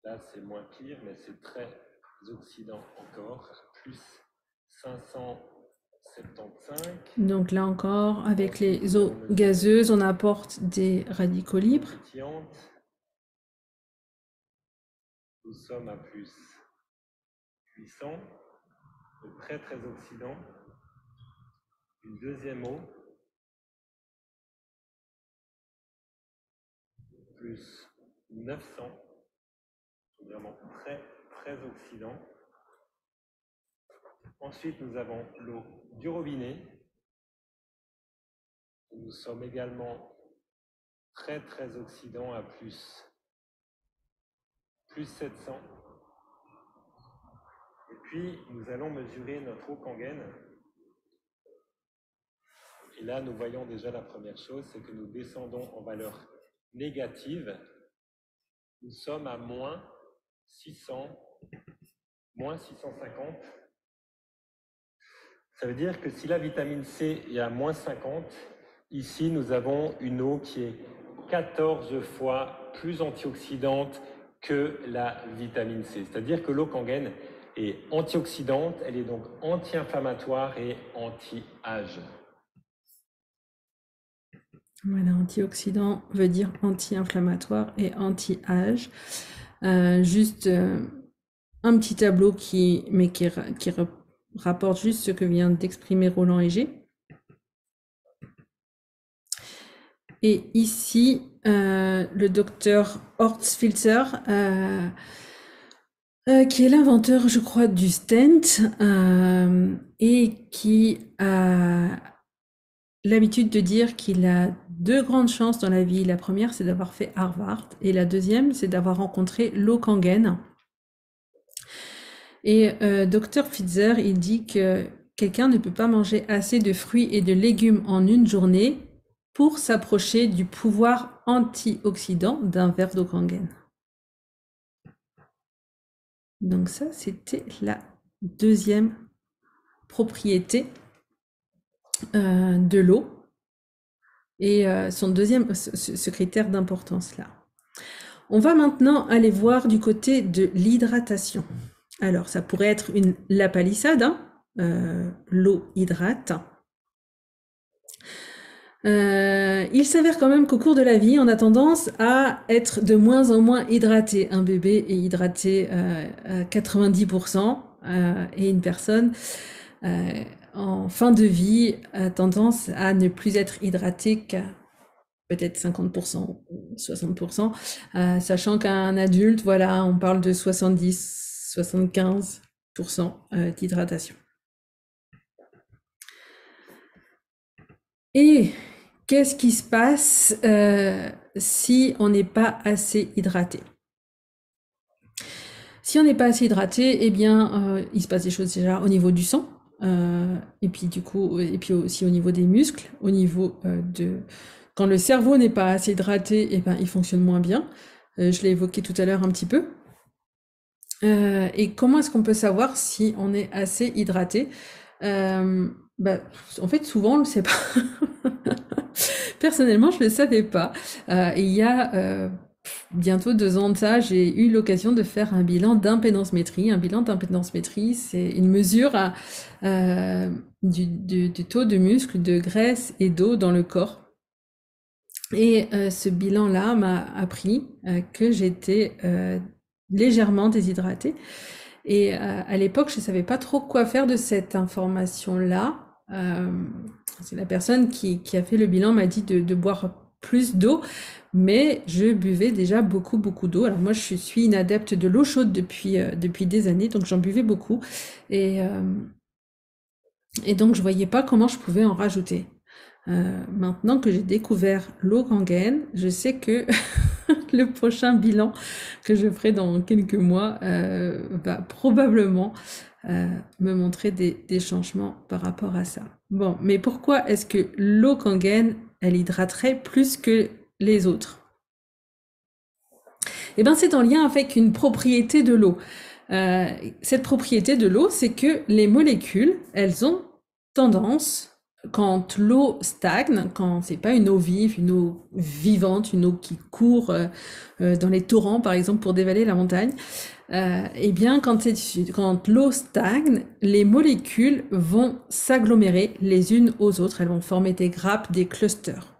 Là c'est moins pire, mais c'est très oxydant encore. Plus 575. Donc là encore, avec les eaux gazeuses, on apporte des radicaux libres. Nous sommes à plus 800. Donc très oxydant. Une deuxième eau. Plus 900. vraiment très, très oxydant. Ensuite, nous avons l'eau du robinet. Nous sommes également très, très oxydant à plus 700. Et puis, nous allons mesurer notre eau Kangen. Et là, nous voyons déjà la première chose, c'est que nous descendons en valeur négative. Nous sommes à moins 600, moins 650. Ça veut dire que si la vitamine C est à moins 50, ici, nous avons une eau qui est 14 fois plus antioxydante que la vitamine C. C'est-à-dire que l'eau Kangen est antioxydante, elle est donc anti-inflammatoire et anti-âge. Voilà, antioxydant veut dire anti-inflammatoire et anti-âge. Juste un petit tableau qui rapporte juste ce que vient d'exprimer Roland Heger. Et ici, le docteur Horst Filzer, qui est l'inventeur, je crois, du stent, et qui a l'habitude de dire qu'il a 2 grandes chances dans la vie. La première, c'est d'avoir fait Harvard, et la deuxième, c'est d'avoir rencontré l'eau Kangen. Et Dr Filzer, il dit que quelqu'un ne peut pas manger assez de fruits et de légumes en une journée pour s'approcher du pouvoir antioxydant d'un verre d'eau Kangen. Donc ça, c'était la deuxième propriété de l'eau et son deuxième ce critère d'importance là. On va maintenant aller voir du côté de l'hydratation. Alors ça pourrait être la palissade, hein, l'eau hydrate. Il s'avère quand même qu'au cours de la vie, on a tendance à être de moins en moins hydraté. Un bébé est hydraté à 90% et une personne en fin de vie a tendance à ne plus être hydratée qu'à peut-être 50% ou 60%, sachant qu'un adulte, voilà, on parle de 70-75% d'hydratation. Et qu'est-ce qui se passe si on n'est pas assez hydraté? Si on n'est pas assez hydraté, eh bien, il se passe des choses déjà au niveau du sang, et puis du coup, et puis aussi au niveau des muscles, au niveau de... Quand le cerveau n'est pas assez hydraté, eh ben, il fonctionne moins bien. Je l'ai évoqué tout à l'heure un petit peu. Et comment est-ce qu'on peut savoir si on est assez hydraté? En fait, souvent, on le sait pas. Personnellement, je le savais pas. Et il y a bientôt 2 ans de ça, j'ai eu l'occasion de faire un bilan d'impédance-métrie. Un bilan d'impédance-métrie, c'est une mesure du taux de muscle, de graisse et d'eau dans le corps. Et ce bilan-là m'a appris que j'étais légèrement déshydratée. Et à l'époque, je ne savais pas trop quoi faire de cette information-là. C'est la personne qui a fait le bilan m'a dit de boire plus d'eau, mais je buvais déjà beaucoup d'eau. Alors moi, je suis une adepte de l'eau chaude depuis des années, donc j'en buvais beaucoup. Et donc, je voyais pas comment je pouvais en rajouter. Maintenant que j'ai découvert l'eau Kangen, je sais que le prochain bilan que je ferai dans quelques mois va probablement me montrer des changements par rapport à ça. Bon, mais pourquoi est-ce que l'eau Kangen, elle hydraterait plus que les autres? Eh bien, c'est en lien avec une propriété de l'eau. Cette propriété de l'eau, c'est que les molécules, elles ont tendance, quand l'eau stagne, quand c'est pas une eau vive, une eau vivante, une eau qui court dans les torrents, par exemple, pour dévaler la montagne, eh bien, quand l'eau stagne, les molécules vont s'agglomérer les unes aux autres. Elles vont former des grappes, des clusters.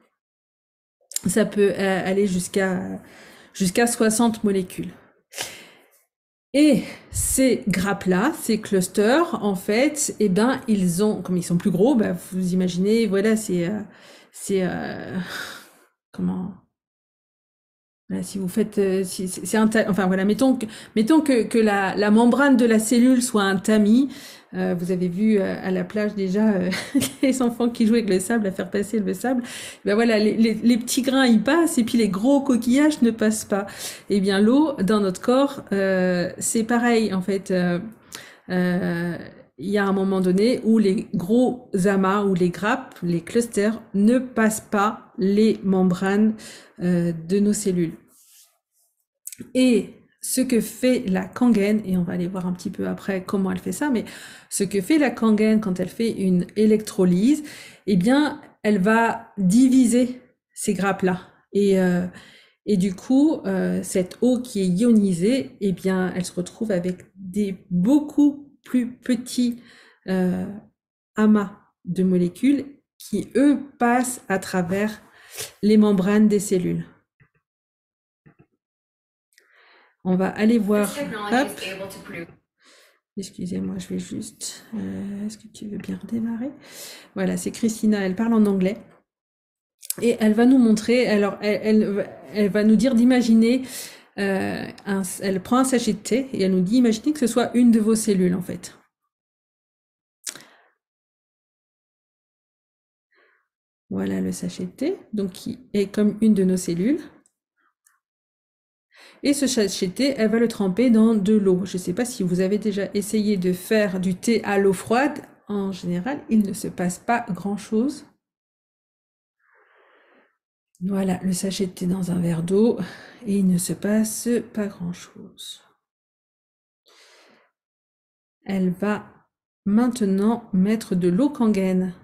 Ça peut aller jusqu'à 60 molécules. Et ces grappes-là, ces clusters, en fait, eh ben, comme ils sont plus gros, bah, vous imaginez, voilà, comment Voilà, si vous faites, c'est enfin voilà, mettons que la membrane de la cellule soit un tamis. Vous avez vu à la plage déjà les enfants qui jouent avec le sable, à faire passer le sable. Ben voilà, les petits grains ils passent et puis les gros coquillages ne passent pas. Eh bien l'eau dans notre corps, c'est pareil en fait. Il y a un moment donné où les gros amas ou les grappes, les clusters, ne passent pas les membranes de nos cellules. Et ce que fait la Kangen, et on va aller voir un petit peu après comment elle fait ça, mais ce que fait la Kangen quand elle fait une électrolyse, eh bien, elle va diviser ces grappes-là. Et du coup, cette eau qui est ionisée, eh bien, elle se retrouve avec des beaucoup plus petits amas de molécules qui, eux, passent à travers les membranes des cellules. On va aller voir. Hop. Excusez-moi, je vais juste. Est-ce que tu veux bien redémarrer? Voilà, c'est Christina, elle parle en anglais. Et elle va nous montrer, alors elle va nous dire d'imaginer, elle prend un sachet de thé et elle nous dit, imaginez que ce soit une de vos cellules en fait. Voilà le sachet de thé, donc qui est comme une de nos cellules. Et ce sachet de thé, elle va le tremper dans de l'eau. Je ne sais pas si vous avez déjà essayé de faire du thé à l'eau froide. En général, il ne se passe pas grand-chose. Voilà, le sachet de thé dans un verre d'eau et il ne se passe pas grand-chose. Elle va maintenant mettre de l'eau Kangen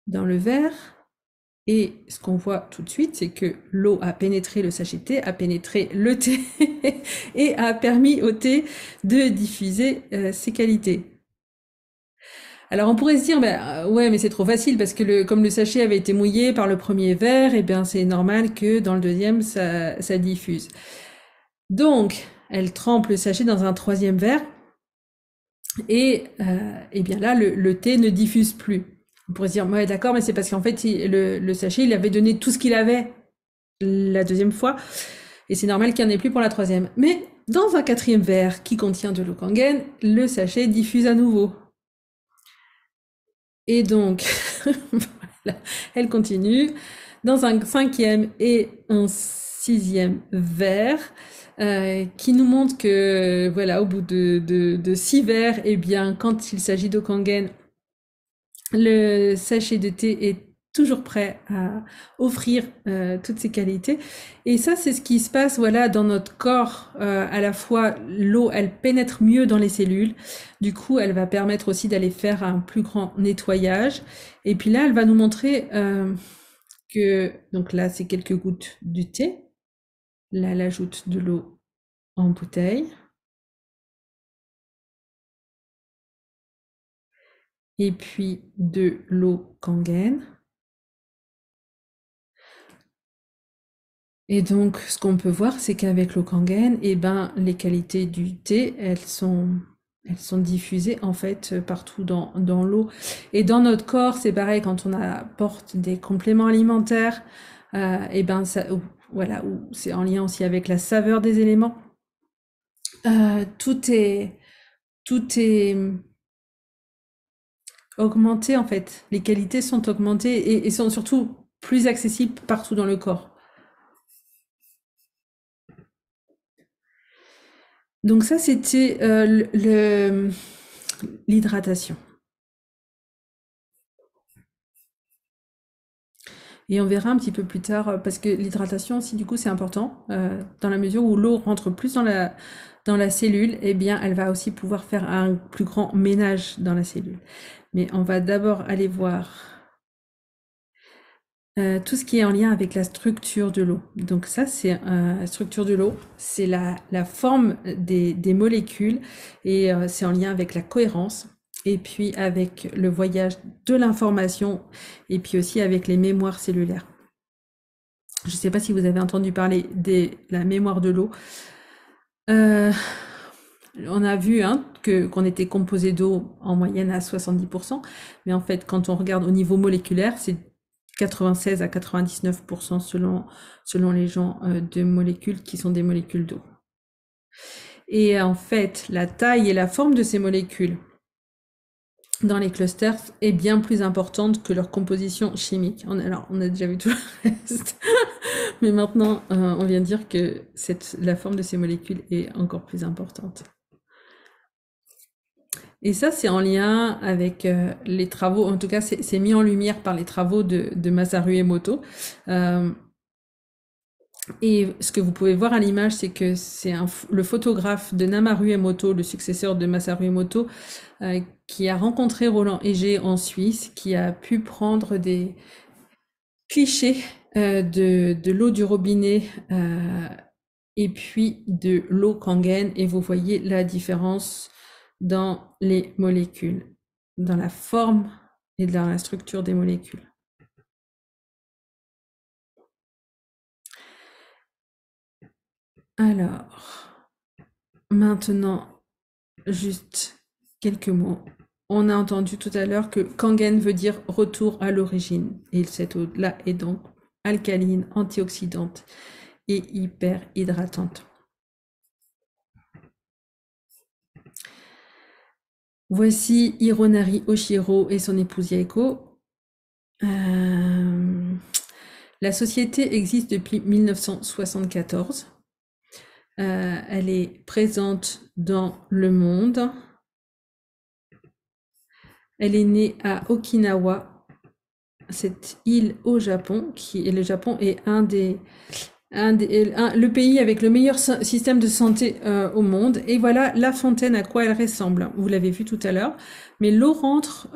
dans le verre et ce qu'on voit tout de suite, c'est que l'eau a pénétré le sachet de thé, a pénétré le thé et a permis au thé de diffuser ses qualités. Alors on pourrait se dire, ouais, mais c'est trop facile parce que comme le sachet avait été mouillé par le premier verre, eh bien c'est normal que dans le deuxième ça diffuse. Donc elle trempe le sachet dans un troisième verre et bien là le thé ne diffuse plus. On pourrait se dire, ouais, d'accord, mais c'est parce qu'en fait le sachet il avait donné tout ce qu'il avait la deuxième fois et c'est normal qu'il n'y en ait plus pour la troisième. Mais dans un quatrième verre qui contient de l'eau Kangen, le sachet diffuse à nouveau. Et donc, voilà, elle continue. Dans un cinquième et un sixième verre, qui nous montre que, voilà, au bout de 6 verres, eh bien, quand il s'agit d'eau Kangen, le sachet de thé est toujours prêt à offrir toutes ses qualités. Et ça, c'est ce qui se passe, voilà, dans notre corps. À la fois, l'eau, elle pénètre mieux dans les cellules. Du coup, elle va permettre aussi d'aller faire un plus grand nettoyage. Et puis là, elle va nous montrer que, donc là, c'est quelques gouttes du thé. Là, elle ajoute de l'eau en bouteille. Et puis de l'eau Kangen. Et donc, ce qu'on peut voir, c'est qu'avec l'eau Kangen, eh ben, les qualités du thé, elles sont diffusées en fait partout dans l'eau. Et dans notre corps, c'est pareil, quand on apporte des compléments alimentaires, eh ben, ça, voilà, c'est en lien aussi avec la saveur des éléments. Tout est augmenté en fait. Les qualités sont augmentées et sont surtout plus accessibles partout dans le corps. Donc ça, c'était l'hydratation. Et on verra un petit peu plus tard, parce que l'hydratation aussi, du coup, c'est important, dans la mesure où l'eau rentre plus dans la cellule, eh bien, elle va aussi pouvoir faire un plus grand ménage dans la cellule. Mais on va d'abord aller voir tout ce qui est en lien avec la structure de l'eau. Donc ça, c'est la structure de l'eau, c'est la forme des molécules et c'est en lien avec la cohérence et puis avec le voyage de l'information et puis aussi avec les mémoires cellulaires. Je ne sais pas si vous avez entendu parler de la mémoire de l'eau. On a vu qu'on était composé d'eau en moyenne à 70%, mais en fait, quand on regarde au niveau moléculaire, c'est 96 à 99% selon les gens de molécules qui sont des molécules d'eau. Et en fait, la taille et la forme de ces molécules dans les clusters est bien plus importante que leur composition chimique. Alors, on a déjà vu tout le reste, mais maintenant, on vient de dire que la forme de ces molécules est encore plus importante. Et ça, c'est en lien avec les travaux, en tout cas, c'est mis en lumière par les travaux de Masaru Emoto. Et ce que vous pouvez voir à l'image, c'est que c'est le photographe de Namaru Emoto, le successeur de Masaru Emoto, qui a rencontré Roland Heger en Suisse, qui a pu prendre des clichés de l'eau du robinet et puis de l'eau Kangen, et vous voyez la différence dans les molécules, dans la forme et dans la structure des molécules. Alors, maintenant, juste quelques mots. On a entendu tout à l'heure que Kangen veut dire retour à l'origine. Et cette eau-là est donc alcaline, antioxydante et hyper hydratante. Voici Hironari Oshiro et son épouse Yaeko. La société existe depuis 1974. Elle est présente dans le monde. Elle est née à Okinawa, cette île au Japon, le Japon est le pays avec le meilleur système de santé au monde. Et voilà la fontaine à quoi elle ressemble. Vous l'avez vu tout à l'heure. Mais l'eau rentre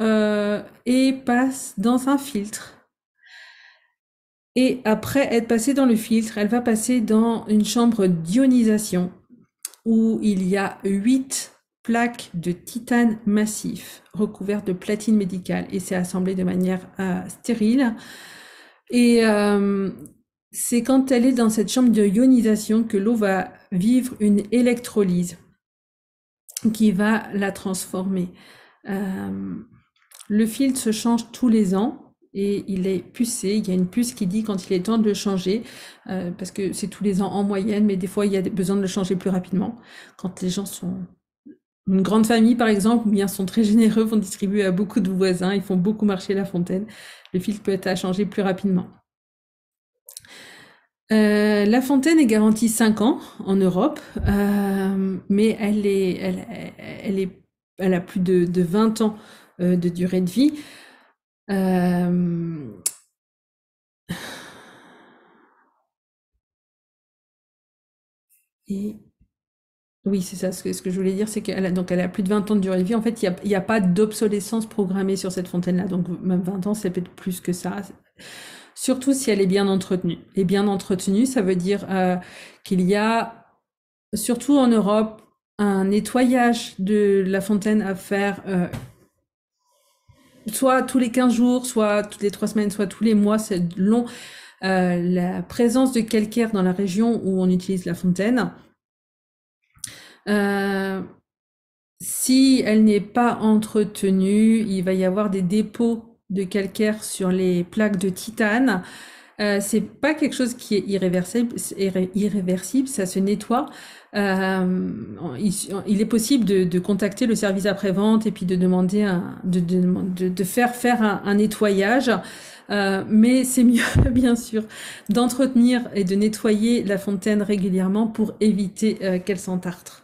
et passe dans un filtre. Et après être passée dans le filtre, elle va passer dans une chambre d'ionisation où il y a 8 plaques de titane massif recouvertes de platine médicale et c'est assemblé de manière stérile. Et c'est quand elle est dans cette chambre de ionisation que l'eau va vivre une électrolyse qui va la transformer. Le filtre se change tous les ans. Et il est pucé, il y a une puce qui dit quand il est temps de le changer, parce que c'est tous les ans en moyenne, mais des fois il y a besoin de le changer plus rapidement. Quand les gens sont une grande famille par exemple, ou bien sont très généreux, vont distribuer à beaucoup de voisins, ils font beaucoup marcher la fontaine, le filtre peut être à changer plus rapidement. La fontaine est garantie 5 ans en Europe, mais elle a plus de 20 ans de durée de vie. Et oui, c'est ça, ce que je voulais dire, c'est qu'elle a plus de 20 ans de durée de vie. En fait, il n'y a pas d'obsolescence programmée sur cette fontaine-là. Donc, même 20 ans, c'est peut-être plus que ça. Surtout si elle est bien entretenue. Et bien entretenue, ça veut dire qu'il y a, surtout en Europe, un nettoyage de la fontaine à faire soit tous les 15 jours, soit toutes les 3 semaines, soit tous les mois. C'est long. La présence de calcaire dans la région où on utilise la fontaine, si elle n'est pas entretenue, il va y avoir des dépôts de calcaire sur les plaques de titane. C'est pas quelque chose qui est irréversible, ça se nettoie. Il est possible de contacter le service après-vente et puis de demander de faire un nettoyage. Mais c'est mieux, bien sûr, d'entretenir et de nettoyer la fontaine régulièrement pour éviter qu'elle s'entartre.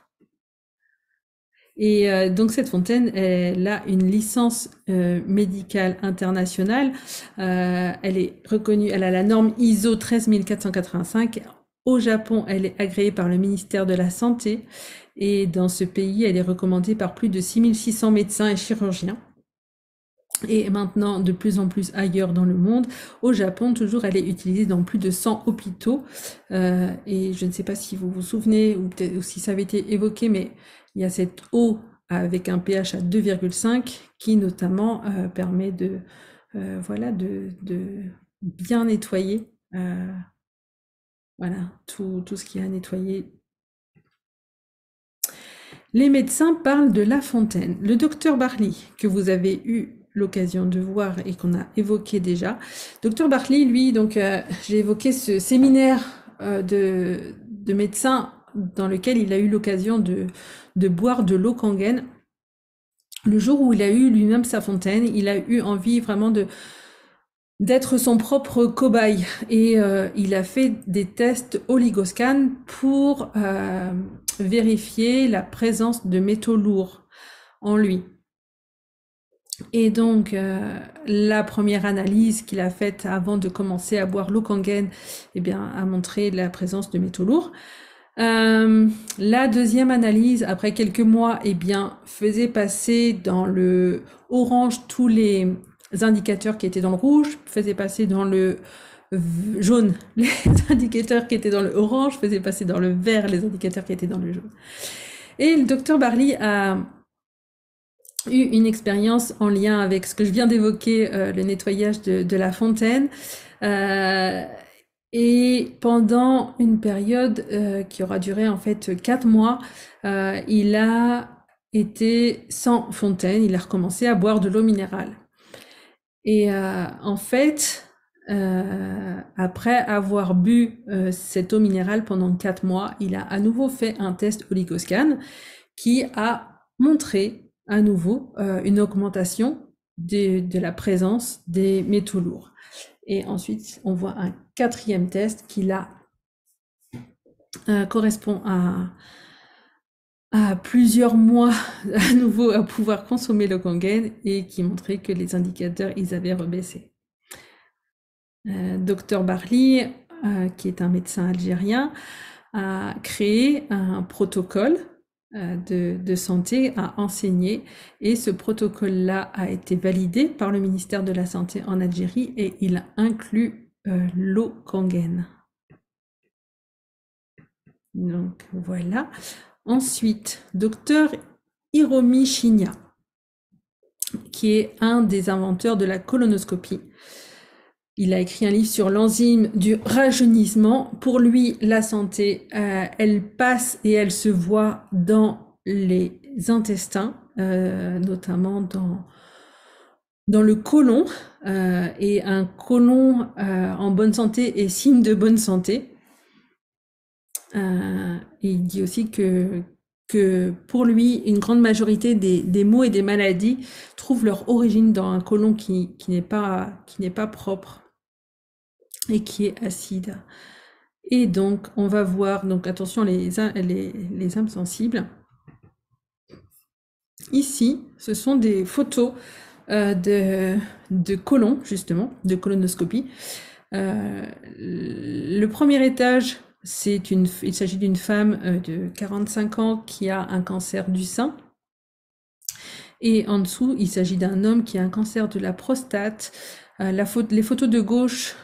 Et donc cette fontaine, elle a une licence médicale internationale. Elle est reconnue, elle a la norme ISO 13485. Au Japon, elle est agréée par le ministère de la Santé. Et dans ce pays, elle est recommandée par plus de 6600 médecins et chirurgiens. Et maintenant, de plus en plus ailleurs dans le monde. Au Japon, toujours, elle est utilisée dans plus de 100 hôpitaux. Et je ne sais pas si vous vous souvenez, ou peut-être si ça avait été évoqué, mais il y a cette eau avec un pH à 2,5 qui notamment permet de bien nettoyer tout ce qu'il y a à nettoyer. Les médecins parlent de la fontaine. Le docteur Barley, que vous avez eu l'occasion de voir et qu'on a évoqué déjà. Dr Bartley, lui, donc j'ai évoqué ce séminaire de médecins dans lequel il a eu l'occasion de boire de l'eau Kangen. Le jour où il a eu lui-même sa fontaine, il a eu envie vraiment d'être son propre cobaye et il a fait des tests oligoscan pour vérifier la présence de métaux lourds en lui. Et donc la première analyse qu'il a faite avant de commencer à boire l'eau Kangen, eh bien, a montré la présence de métaux lourds. La deuxième analyse, après quelques mois, eh bien, faisait passer dans le orange tous les indicateurs qui étaient dans le rouge, faisait passer dans le jaune les indicateurs qui étaient dans le orange, faisait passer dans le vert les indicateurs qui étaient dans le jaune. Et le docteur Bartley a eu une expérience en lien avec ce que je viens d'évoquer, le nettoyage de la fontaine. Et pendant une période qui aura duré en fait 4 mois, il a été sans fontaine, il a recommencé à boire de l'eau minérale. Et en fait, après avoir bu cette eau minérale pendant 4 mois, il a à nouveau fait un test oligoscan qui a montré à nouveau une augmentation de la présence des métaux lourds. Et ensuite, on voit un quatrième test qui là correspond à plusieurs mois à nouveau à pouvoir consommer le Kangen et qui montrait que les indicateurs, ils avaient rebaissé. Dr Bartley, qui est un médecin algérien, a créé un protocole de santé à enseigner et ce protocole-là a été validé par le ministère de la Santé en Algérie et il inclut l'eau Kangen. Donc voilà. Ensuite, docteur Hiromi Shinya, qui est un des inventeurs de la colonoscopie. Il a écrit un livre sur l'enzyme du rajeunissement. Pour lui, la santé, elle passe et elle se voit dans les intestins, notamment dans le côlon. Et un côlon en bonne santé est signe de bonne santé. Et il dit aussi que pour lui, une grande majorité des maux et des maladies trouvent leur origine dans un côlon qui n'est pas propre et qui est acide. Et donc, on va voir, donc attention les âmes sensibles. Ici, ce sont des photos de côlon, justement, de colonoscopie. Le premier étage, il s'agit d'une femme de 45 ans qui a un cancer du sein. Et en dessous, il s'agit d'un homme qui a un cancer de la prostate. Les photos de gauche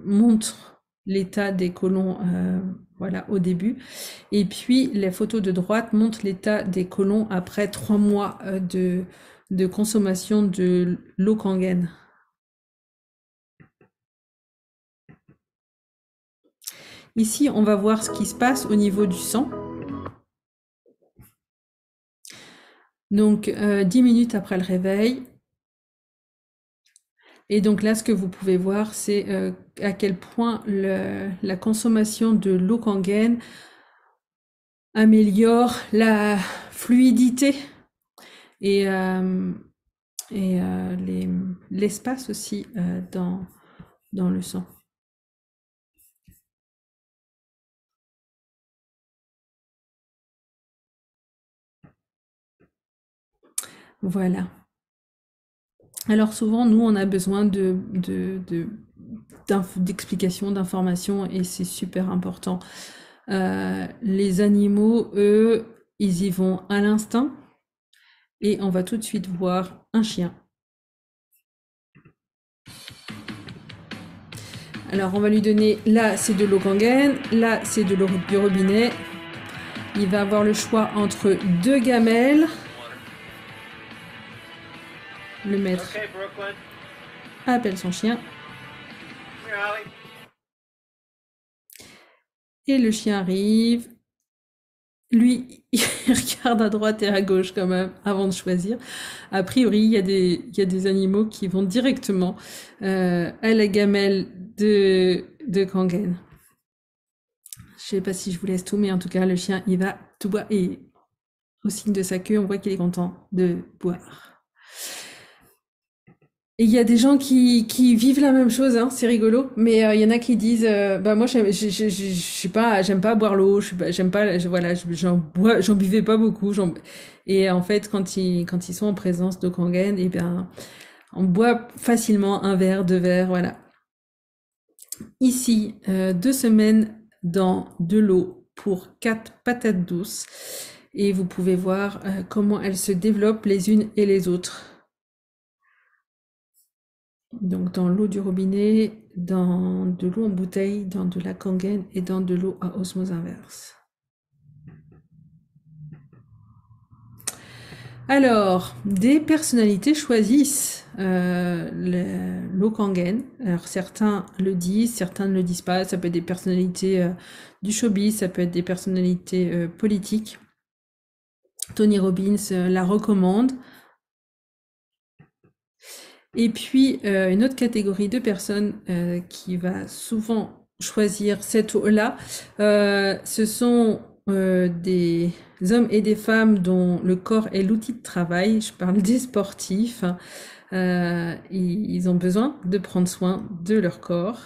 montrent l'état des côlons voilà, au début. Et puis, les photos de droite montrent l'état des côlons après 3 mois de consommation de l'eau Kangen. Ici, on va voir ce qui se passe au niveau du sang. Donc, 10 minutes après le réveil. Et donc là, ce que vous pouvez voir, c'est à quel point la consommation de l'eau Kangen améliore la fluidité et l'espace aussi dans le sang. Voilà. Alors souvent, nous, on a besoin d'explications, d'informations, et c'est super important. Les animaux, eux, ils y vont à l'instinct, et on va tout de suite voir un chien. Alors, on va lui donner, là, c'est de l'eau Kangen, là, c'est de l'eau du robinet. Il va avoir le choix entre 2 gamelles. Le maître appelle son chien. Et le chien arrive. lui, il regarde à droite et à gauche quand même avant de choisir. A priori, il y a des animaux qui vont directement à la gamelle de Kangen. Je sais pas si je vous laisse tout, mais en tout cas, le chien, il va tout boire. Et au signe de sa queue, on voit qu'il est content de boire. Et il y a des gens qui vivent la même chose, hein, c'est rigolo. Mais il y en a qui disent, bah moi, je sais pas, j'aime pas boire l'eau, j'aime pas, voilà, j'en buvais pas beaucoup. Et en fait, quand ils sont en présence de Kangen, eh bien, on boit facilement un verre, deux verres, voilà. Ici, 2 semaines dans de l'eau pour 4 patates douces. Et vous pouvez voir comment elles se développent les unes et les autres. Donc dans l'eau du robinet, dans de l'eau en bouteille, dans de la Kangen et dans de l'eau à osmose inverse. Alors, des personnalités choisissent l'eau Kangen. Alors certains le disent, certains ne le disent pas. Ça peut être des personnalités du showbiz, ça peut être des personnalités politiques. Tony Robbins la recommande. Et puis, une autre catégorie de personnes qui va souvent choisir cette eau-là, ce sont des hommes et des femmes dont le corps est l'outil de travail. Je parle des sportifs. Ils ont besoin de prendre soin de leur corps.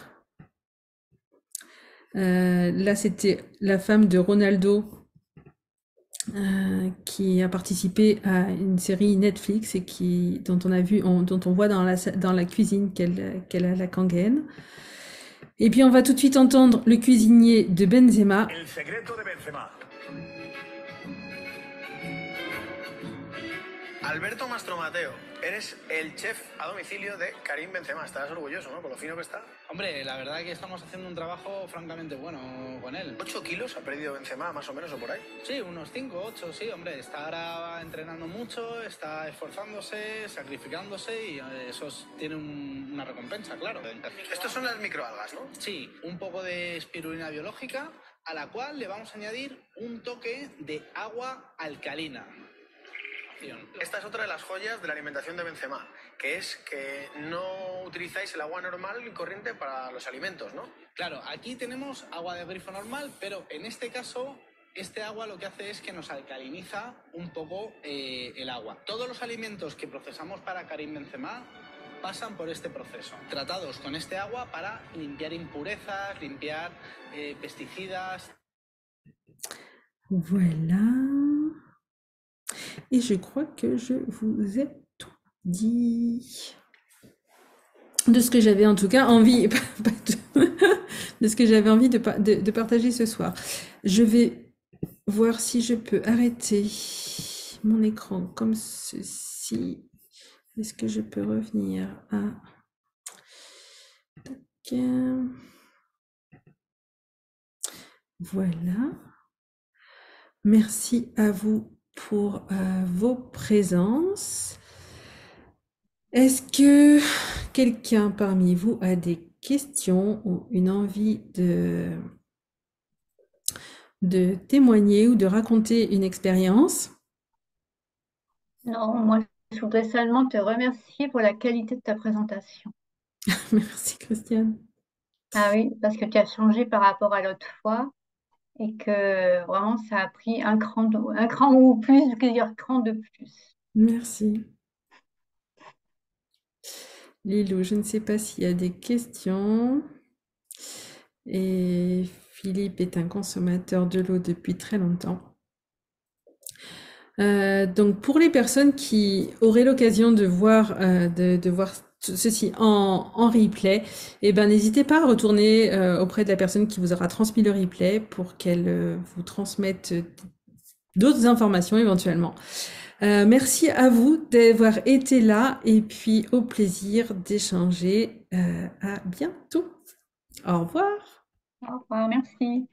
Là, c'était la femme de Ronaldo qui a participé à une série Netflix et dont on voit dans la cuisine qu'elle a la Kangen. Et puis on va tout de suite entendre le cuisinier de Benzema. El secreto de Benzema. Alberto Mastromateo, eres el chef a domicilio de Karim Benzema. Estás orgulloso, ¿no? Con lo fino que está. Hombre, la verdad que estamos haciendo un trabajo francamente bueno con él. 8 kilos ha perdido Benzema, más o menos, o por ahí. Sí, unos 5, 8, sí, hombre. Está ahora entrenando mucho, está esforzándose, sacrificándose y eso tiene una recompensa, claro. Estos son las microalgas, ¿no? Sí, un poco de espirulina biológica a la cual le vamos a añadir un toque de agua alcalina. Esta es otra de las joyas de la alimentación de Benzema, que es que no utilizáis el agua normal y corriente para los alimentos, ¿no? Claro, aquí tenemos agua de grifo normal, pero en este caso, este agua lo que hace es que nos alcaliniza un poco el agua. Todos los alimentos que procesamos para Karim Benzema pasan por este proceso, tratados con este agua para limpiar impurezas, limpiar pesticidas. Voilà. Et je crois que je vous ai tout dit. De ce que j'avais en tout cas envie, de ce que j'avais envie de partager ce soir. Je vais voir si je peux arrêter mon écran comme ceci. Est-ce que je peux revenir à... Tac. Voilà. Merci à vous pour vos présences. Est-ce que quelqu'un parmi vous a des questions ou une envie de témoigner ou de raconter une expérience? Non, moi, je voudrais seulement te remercier pour la qualité de ta présentation. Merci, Christiane. Ah oui, parce que tu as changé par rapport à l'autre fois et que vraiment, ça a pris un cran ou plus, plusieurs crans de plus. Merci. Lilou, je ne sais pas s'il y a des questions. Et Philippe est un consommateur de l'eau depuis très longtemps. Donc pour les personnes qui auraient l'occasion de voir ceci en replay, eh ben n'hésitez pas à retourner auprès de la personne qui vous aura transmis le replay pour qu'elle vous transmette d'autres informations éventuellement. Merci à vous d'avoir été là et puis au plaisir d'échanger. À bientôt. Au revoir. Au revoir, merci.